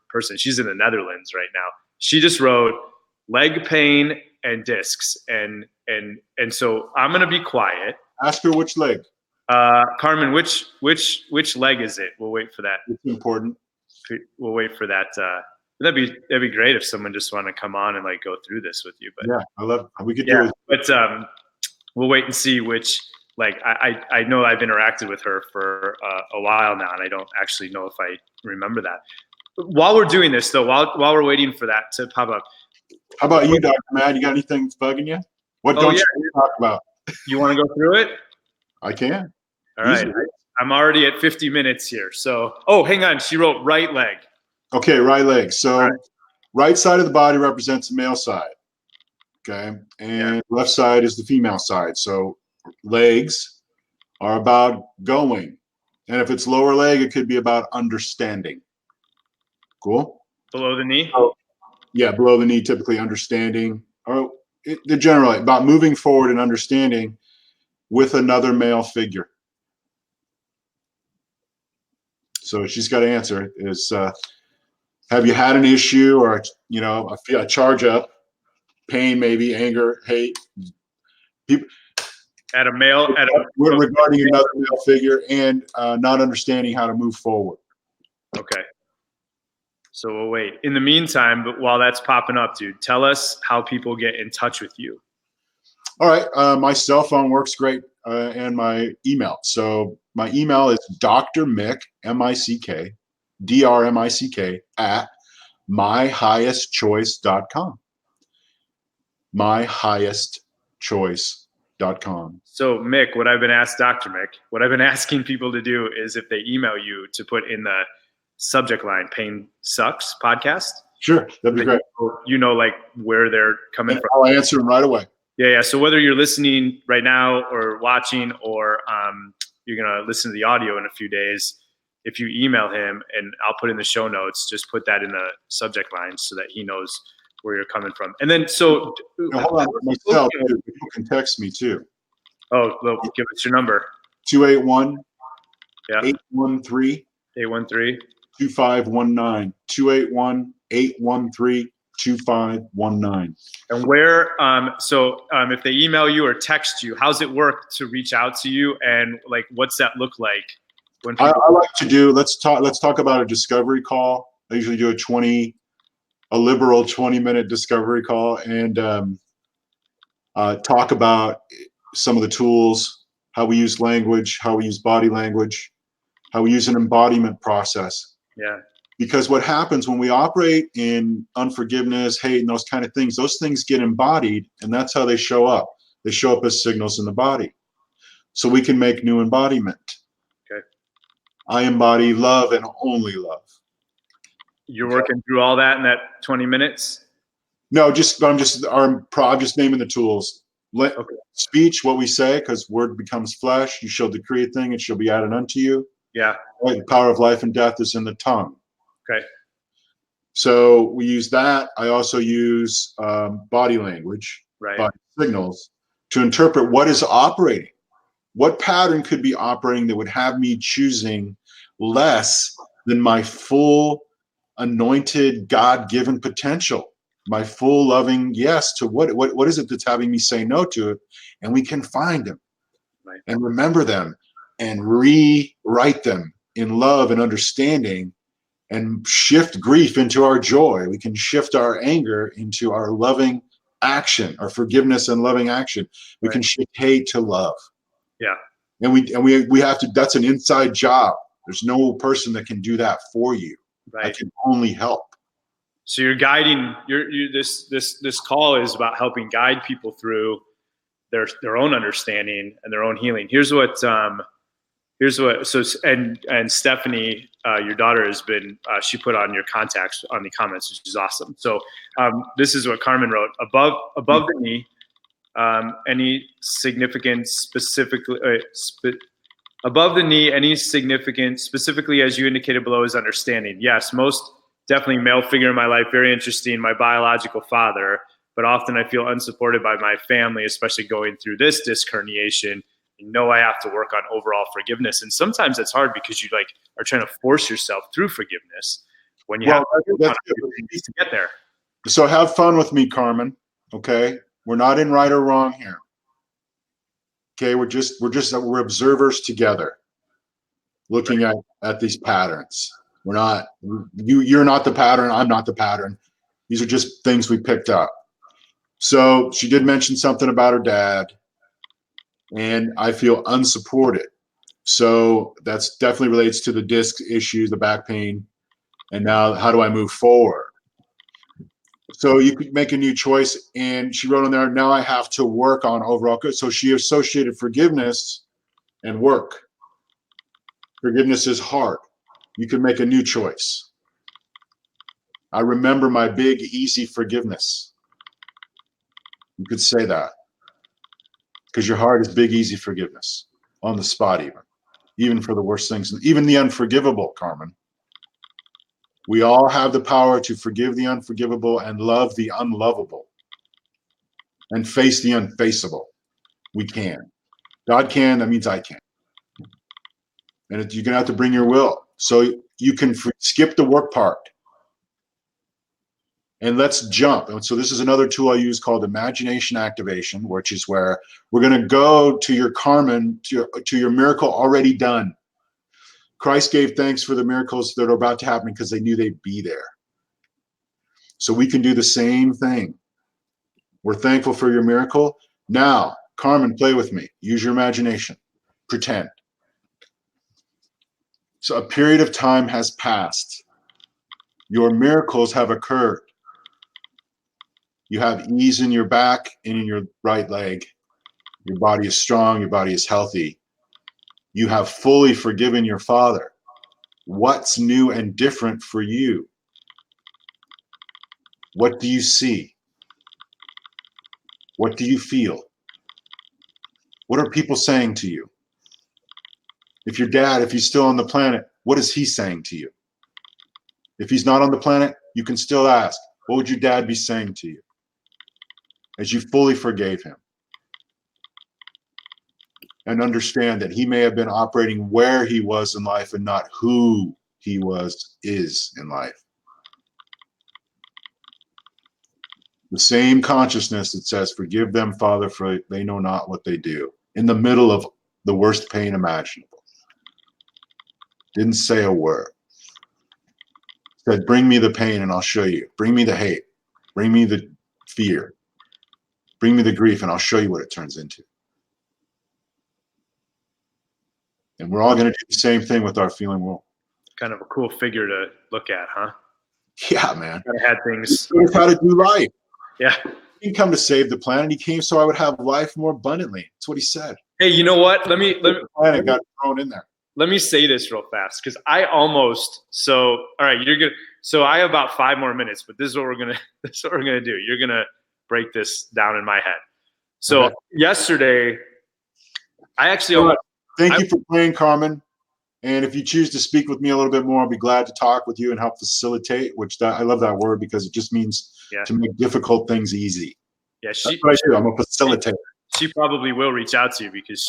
person. She's in the Netherlands right now. She just wrote leg pain and discs, and so I'm gonna be quiet. Ask her which leg. Carmen, which leg is it? We'll wait for that. It's important. We'll wait for that. That'd be great if someone just wanted to come on and like go through this with you. But yeah, we could do it. But we'll wait and see which. Like I know I've interacted with her for a while now, and I don't actually know if I remember that. While we're doing this, though, while we're waiting for that to pop up, how about you, Dr. Matt? You got anything that's bugging you? What don't you talk about? You want to go through it? I can. All right. I'm already at 50 minutes here. So, hang on. She wrote right leg. Okay, right leg. So, right side of the body represents the male side. Okay, and left side is the female side. So, legs are about going, and if it's lower leg, it could be about understanding. Cool. Below the knee. Yeah, below the knee, typically understanding, or the general about moving forward and understanding with another male figure. So she's got to answer is, have you had an issue or, a charge up, pain, maybe anger, hate, people regarding another male figure and not understanding how to move forward. Okay. So we'll wait. In the meantime, but while that's popping up, dude, tell us how people get in touch with you. All right. My cell phone works great and my email. So my email is Dr. Mick, M-I-C-K, D-R-M-I-C-K, at myhighestchoice.com. Myhighestchoice.com. So Mick, what I've been asked, Dr. Mick, what I've been asking people to do is if they email you to put in the subject line, Pain Sucks Podcast. Sure, that'd be great. You know, like where they're coming from. I'll answer them right away. Yeah. So whether you're listening right now or watching, or you're going to listen to the audio in a few days, if you email him, and I'll put in the show notes, just put that in the subject line so that he knows where you're coming from. And then, so hold on, myself, people can text me too. Oh, well, give us your number. 281 Yeah. 813 813 2519. 281 813 2519. And where, if they email you or text you, how's it work to reach out to you? And like, what's that look like? When I like to do, let's talk about a discovery call. I usually do a liberal 20-minute discovery call, and talk about some of the tools, how we use language, how we use body language, how we use an embodiment process. Yeah. Because what happens when we operate in unforgiveness, hate, and those kind of things, those things get embodied, and that's how they show up. They show up as signals in the body. So we can make new embodiment. Okay. I embody love and only love. You're working through all that in that 20 minutes? No, I'm just naming the tools. Okay. Speech, what we say, because word becomes flesh. You shall decree a thing, it shall be added unto you. Yeah. Right? The power of life and death is in the tongue. Okay. So we use that. I also use body language, right, body signals, to interpret what is operating. What pattern could be operating that would have me choosing less than my full anointed God-given potential, my full loving yes to what is it that's having me say no to it? And we can find them, right, and remember them and rewrite them in love and understanding, and shift grief into our joy. We can shift our anger into our loving action, our forgiveness and loving action. We right, can shift hate to love. Yeah. And we have to, that's an inside job. There's no person that can do that for you. Right. I can only help. So you're guiding this call is about helping guide people through their own understanding and their own healing. Here's what and Stephanie, your daughter, has been she put on your contacts on the comments, which is awesome. So this is what Carmen wrote: above the knee, any significant specifically above the knee, any significant specifically as you indicated below is understanding. Yes, most definitely male figure in my life, very interesting, my biological father, but often I feel unsupported by my family, especially going through this disc herniation. You know, I have to work on overall forgiveness. And sometimes it's hard because you are trying to force yourself through forgiveness when you have to get there. So have fun with me, Carmen. Okay. We're not in right or wrong here. Okay. We're observers together looking at these patterns. We're not, you're not the pattern. I'm not the pattern. These are just things we picked up. So she did mention something about her dad, and I feel unsupported. So that's definitely relates to the disc issues, the back pain. And now how do I move forward? So you could make a new choice. And she wrote on there, now I have to work on overall good. So she associated forgiveness and work. Forgiveness is hard. You can make a new choice. I remember my big, easy forgiveness. You could say that. Because your heart is big, easy forgiveness. On the spot even for the worst things, even the unforgivable, Carmen. We all have the power to forgive the unforgivable and love the unlovable and face the unfaceable. We can. God can, that means I can. And you're going to have to bring your will. So you can skip the work part. And let's jump. And so this is another tool I use called imagination activation, which is where we're going to go to your Carmen, to your miracle already done. Christ gave thanks for the miracles that are about to happen because they knew they'd be there. So we can do the same thing. We're thankful for your miracle. Now, Carmen, play with me. Use your imagination. Pretend. So a period of time has passed. Your miracles have occurred. You have ease in your back and in your right leg. Your body is strong. Your body is healthy. You have fully forgiven your father. What's new and different for you? What do you see? What do you feel? What are people saying to you? If your dad, if he's still on the planet, what is he saying to you? If he's not on the planet, you can still ask, what would your dad be saying to you as you fully forgave him? And understand that he may have been operating where he was in life and not who he is in life. The same consciousness that says, forgive them, Father, for they know not what they do. In the middle of the worst pain imaginable. Didn't say a word. Said, bring me the pain and I'll show you. Bring me the hate. Bring me the fear. Bring me the grief and I'll show you what it turns into. And we're all going to do the same thing with our feeling world. Kind of a cool figure to look at, huh? Yeah, man. I had things. He knows how to do life. Yeah. He didn't come to save the planet. He came so I would have life more abundantly. That's what he said. Hey, you know what? The planet got thrown in there. Let me say this real fast because I almost all right, you're good. So I have about 5 more minutes, but this is what we're gonna do. You're gonna break this down in my head. So yesterday, I actually thank you for playing, Carmen. And if you choose to speak with me a little bit more, I'll be glad to talk with you and help facilitate. I love that word because it just means to make difficult things easy. Yeah, that's what I do. I'm a facilitator. She probably will reach out to you because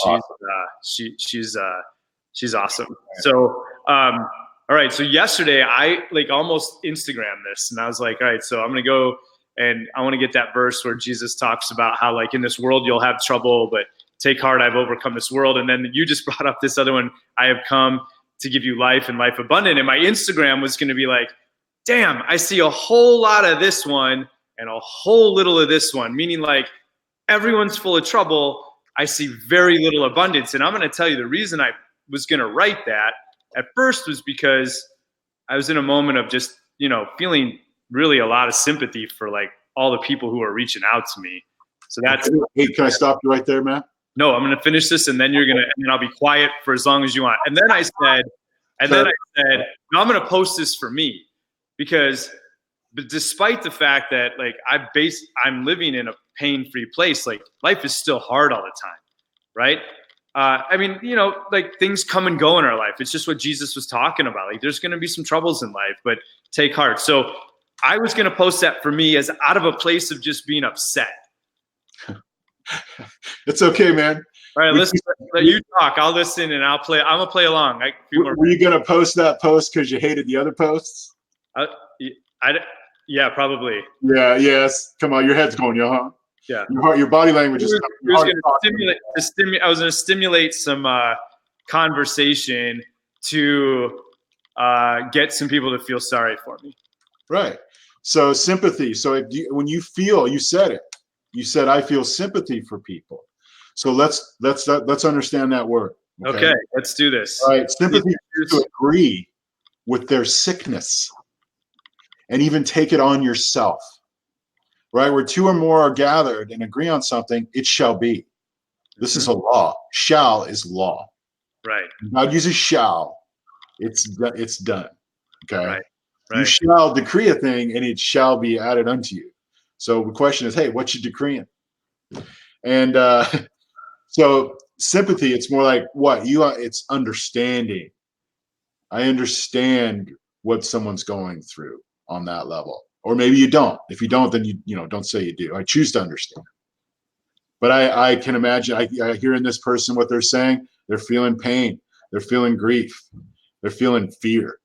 she's awesome. So, all right. So yesterday I almost Instagrammed this and I was like, all right, so I'm going to go and I want to get that verse where Jesus talks about how in this world you'll have trouble, but take heart, I've overcome this world. And then you just brought up this other one, I have come to give you life and life abundant. And my Instagram was going to be like, damn, I see a whole lot of this one and a whole little of this one, meaning everyone's full of trouble. I see very little abundance. And I'm going to tell you the reason I was going to write that at first was because I was in a moment of just, feeling really a lot of sympathy for all the people who are reaching out to me. So that's. Hey, can I stop you right there, man? No, I'm going to finish this and then and then I'll be quiet for as long as you want. And then I said, no, I'm going to post this for me because but despite the fact that I'm living in a pain-free place, life is still hard all the time. Right. I mean, things come and go in our life. It's just what Jesus was talking about. There's going to be some troubles in life, but take heart. So I was going to post that for me as out of a place of just being upset. It's okay, man. All right, listen. Let you talk. I'll listen and I'm gonna play along. Were you gonna post that post because you hated the other posts? Yeah, probably. Yeah. Yes. Come on, your head's going, huh? Yeah. Your body language is. I was gonna stimulate some conversation to get some people to feel sorry for me. Right. So sympathy. So when you feel, you said it. You said, I feel sympathy for people. So let's understand that word. Okay, let's do this. All right. Sympathy is to agree with their sickness and even take it on yourself. Right? Where 2 or more are gathered and agree on something, it shall be. This is a law. Shall is law. Right. God uses shall. It's done. Okay. Right. You shall decree a thing and it shall be added unto you. So the question is, hey, what you decreeing? And so sympathy, it's more like what it's understanding. I understand what someone's going through on that level. Or maybe you don't. If you don't, then you don't say you do. I choose to understand. But I can imagine, I hear in this person what they're saying. They're feeling pain. They're feeling grief. They're feeling fear.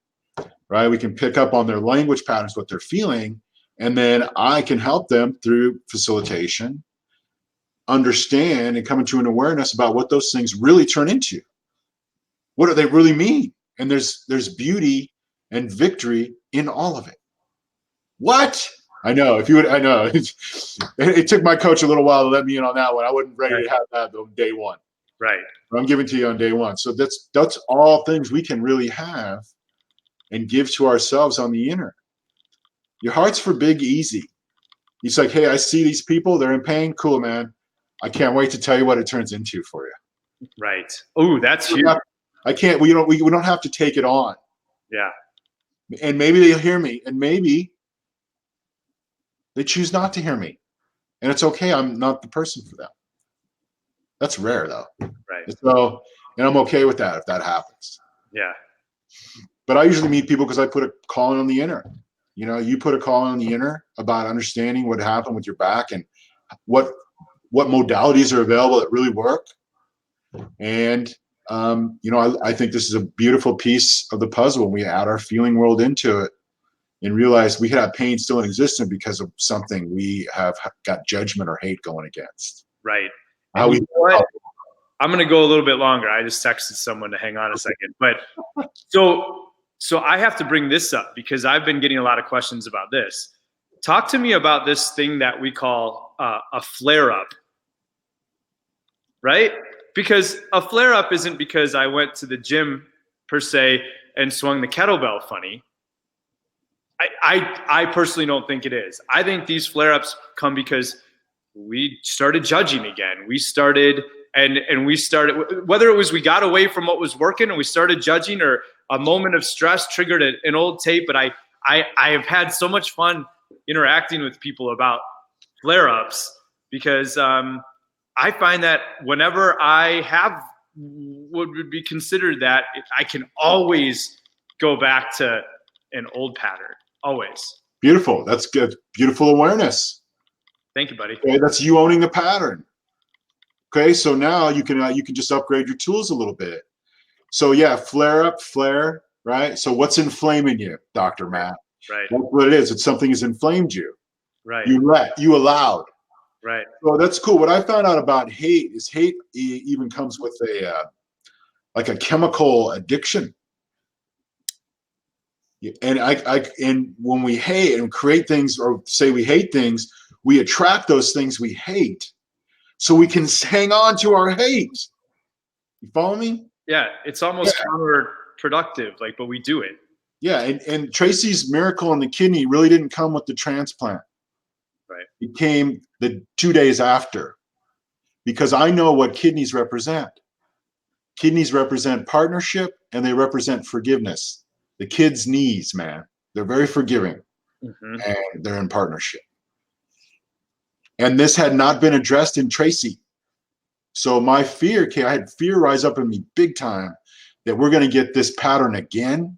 Right? We can pick up on their language patterns, what they're feeling. And then I can help them through facilitation, understand and come into an awareness about what those things really turn into. What do they really mean? And there's beauty and victory in all of it. What? I know. I know. It took my coach a little while to let me in on that one. I wasn't ready to have that on day one. Right. But I'm giving to you on day one. So that's all things we can really have and give to ourselves on the inner. Your heart's for big, easy. He's like, hey, I see these people. They're in pain. Cool, man. I can't wait to tell you what it turns into for you. Right. Oh, that's huge. I can't. We don't have to take it on. Yeah. And maybe they'll hear me, and maybe they choose not to hear me, and it's okay. I'm not the person for them. That's rare, though. Right. So, and I'm okay with that if that happens. Yeah. But I usually meet people because I put a call in on the inner. You know, you put a call in on the inner about understanding what happened with your back and what modalities are available that really work. And you know, I think this is a beautiful piece of the puzzle when we add our feeling world into it and realize we could have pain still in existence because of something we have got judgment or hate going against. Right. How we. I'm going to go a little bit longer. I just texted someone to hang on a second. But so I have to bring this up because I've been getting a lot of questions about this. Talk to me about this thing that we call a flare-up, right? Because a flare-up isn't because I went to the gym per se and swung the kettlebell funny. I personally don't think it is. I think these flare-ups come because we started judging again. We started and we started, whether it was we got away from what was working and we started judging, or a moment of stress triggered an old tape. But I have had so much fun interacting with people about flare-ups because I find that whenever I have what would be considered that, I can always go back to an old pattern. Always. Beautiful. That's good. Beautiful awareness. Thank you, buddy. Okay, that's you owning the pattern. Okay, so now you can just upgrade your tools a little bit. So yeah, flare up, flare, right? So what's inflaming you, Dr. Matt? Right. That's what it is. It's something has inflamed you. Right. You allowed. Right. So that's cool. What I found out about hate is hate even comes with like a chemical addiction. And and when we hate and create things or say we hate things, we attract those things we hate. So we can hang on to our hate. You follow me? Yeah, it's almost counterproductive, but we do it. Yeah, and Tracy's miracle in the kidney really didn't come with the transplant. Right. It came the 2 days after, because I know what kidneys represent. Kidneys represent partnership and they represent forgiveness. The kids' knees, man, they're very forgiving, and they're in partnership. And this had not been addressed in Tracy. So my fear, I had fear rise up in me big time that we're going to get this pattern again.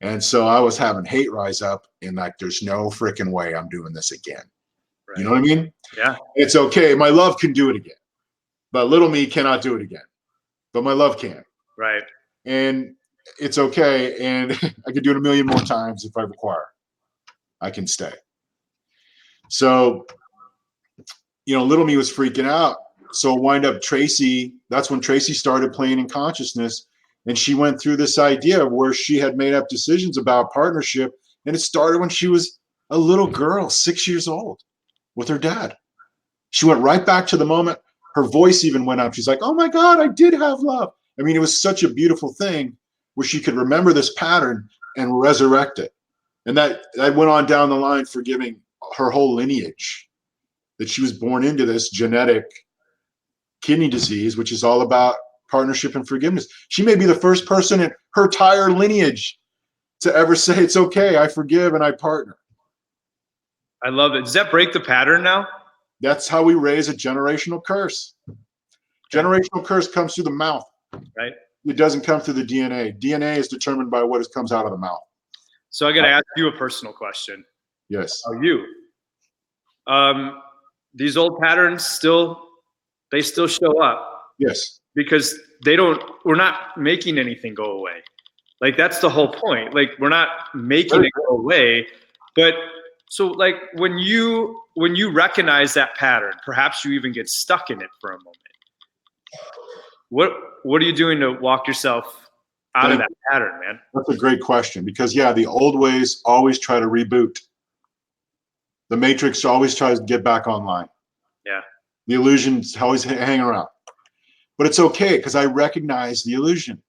And so I was having hate rise up and there's no freaking way I'm doing this again. Right. You know what I mean? Yeah. It's okay. My love can do it again, but little me cannot do it again, but my love can. Right. And it's okay. And I could do it a million more times if I require. I can stay. So, little me was freaking out. So wind up Tracy, that's when Tracy started playing Unconsciousness. And she went through this idea where she had made up decisions about partnership. And it started when she was a little girl, 6 years old, with her dad. She went right back to the moment. Her voice even went up. She's like, oh my God, I did have love. I mean, it was such a beautiful thing where she could remember this pattern and resurrect it. And that went on down the line, forgiving her whole lineage, that she was born into this genetic kidney disease, which is all about partnership and forgiveness. She may be the first person in her entire lineage to ever say, it's okay, I forgive and I partner. I love it. Does that break the pattern now? That's how we raise a generational curse. Generational curse comes through the mouth. Right. It doesn't come through the DNA. DNA is determined by what comes out of the mouth. So I got to ask you a personal question. Yes. How are you? These old patterns still show up. Yes. Because we're not making anything go away. That's the whole point. We're not making it go away. But so when you recognize that pattern, perhaps you even get stuck in it for a moment. What are you doing to walk yourself out of that pattern, man? That's a great question because the old ways always try to reboot. The matrix always tries to get back online. Yeah. The illusions always hang around. But it's okay because I recognize the illusion.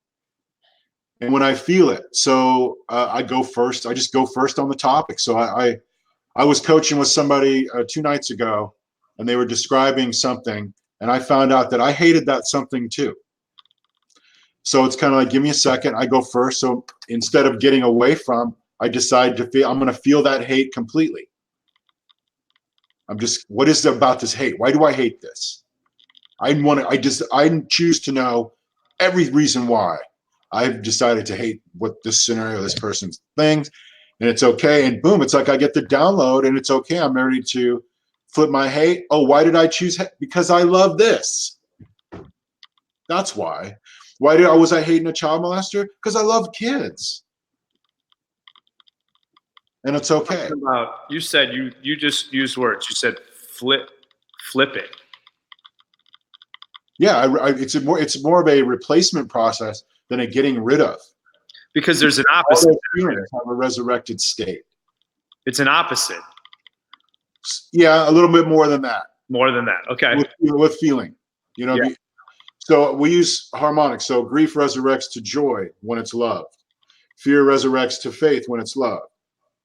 And when I feel it, so I go first. I just go first on the topic. So I was coaching with somebody 2 nights ago, and they were describing something, and I found out that I hated that something too. So it's kind of like, give me a second, I go first. So instead of getting away from, I decide to feel, I'm going to feel that hate completely. What is it about this hate? Why do I hate this? I choose to know every reason why I've decided to hate what this scenario, this person's things, and it's okay. And boom, it's like I get the download, and it's okay. I'm ready to flip my hate. Oh, why did I choose hate? Because I love this. That's why. Was I hating a child molester? Because I love kids. And it's okay. You said you just used words. You said flip it. Yeah, it's more of a replacement process than a getting rid of. Because there's an opposite. Feelings have a resurrected state. It's an opposite. Yeah, a little bit more than that. More than that. Okay. With feeling, Yeah. So we use harmonics. So grief resurrects to joy when it's loved. Fear resurrects to faith when it's loved.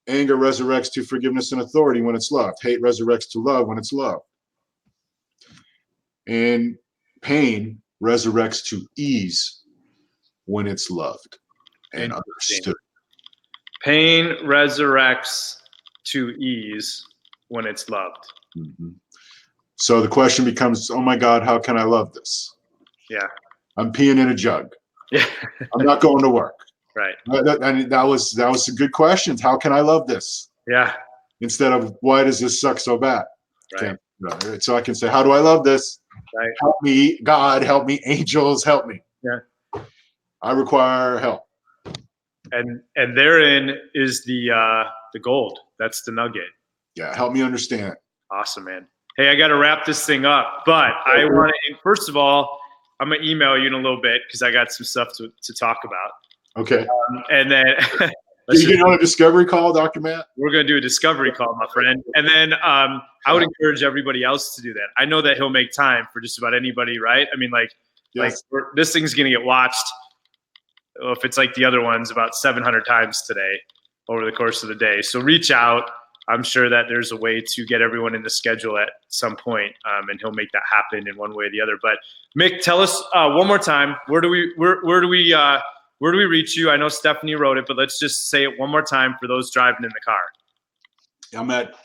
Anger resurrects to forgiveness and authority when it's loved. Hate resurrects to love when it's loved. And pain resurrects to ease when it's loved and understood. Pain resurrects to ease when it's loved. Mm-hmm. So the question becomes, oh my God, how can I love this? Yeah. I'm peeing in a jug. Yeah. I'm not going to work. Right. And that was some good questions. How can I love this? Yeah. Instead of, why does this suck so bad? Right. So I can say, how do I love this? Right. Help me, God, help me, angels, help me. Yeah. I require help. And therein is the gold. That's the nugget. Yeah, help me understand. Awesome, man. Hey, I got to wrap this thing up, but I want to, first of all, I'm going to email you in a little bit because I got some stuff to talk about. Okay. And then you get on a discovery call, Dr. Matt? We're going to do a discovery call, my friend. And then I would encourage everybody else to do that. I know that he'll make time for just about anybody, right? I mean, yes. This thing's going to get watched, if it's like the other ones, about 700 times today over the course of the day. So reach out. I'm sure that there's a way to get everyone in the schedule at some point, and he'll make that happen in one way or the other. But Mick, tell us one more time, where do we reach you? I know Stephanie wrote it, but let's just say it one more time for those driving in the car.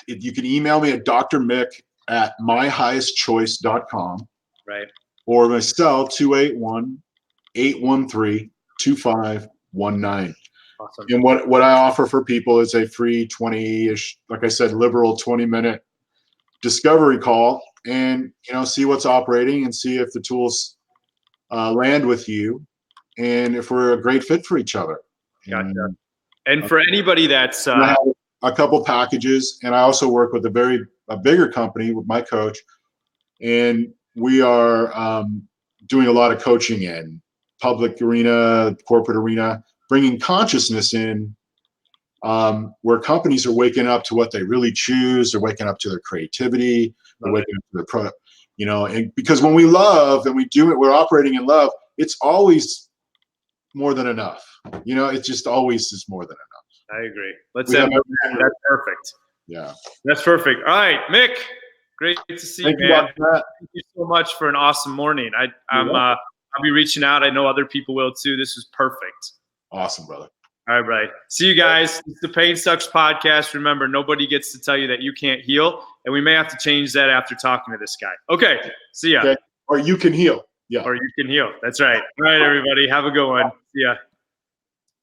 You can email me at drmick@myhighestchoice.com. Right. Or my cell, 281-813-2519. Awesome. And what I offer for people is a free 20-ish, like I said, liberal 20-minute discovery call, and see what's operating and see if the tools land with you, and if we're a great fit for each other. Gotcha. And for anybody that's I have a couple packages, and I also work with a bigger company with my coach, and we are doing a lot of coaching in public arena, corporate arena, bringing consciousness in, where companies are waking up to what they really choose. They're waking up to their creativity. They're waking up to their product, and because when we love and we do it, we're operating in love. It's always more than enough. It just always is more than enough. I agree. Let's end. That's perfect. Yeah. That's perfect. All right, Mick, great to see you, man. Thank you so much for an awesome morning. I'll be reaching out. I know other people will too. This is perfect. Awesome, brother. All right, buddy. See you guys. It's the Pain Sucks podcast. Remember, nobody gets to tell you that you can't heal, and we may have to change that after talking to this guy. Okay, see ya. Okay. Or you can heal. Yeah. Or you can heal. That's right. All right, everybody. Have a good one. See ya.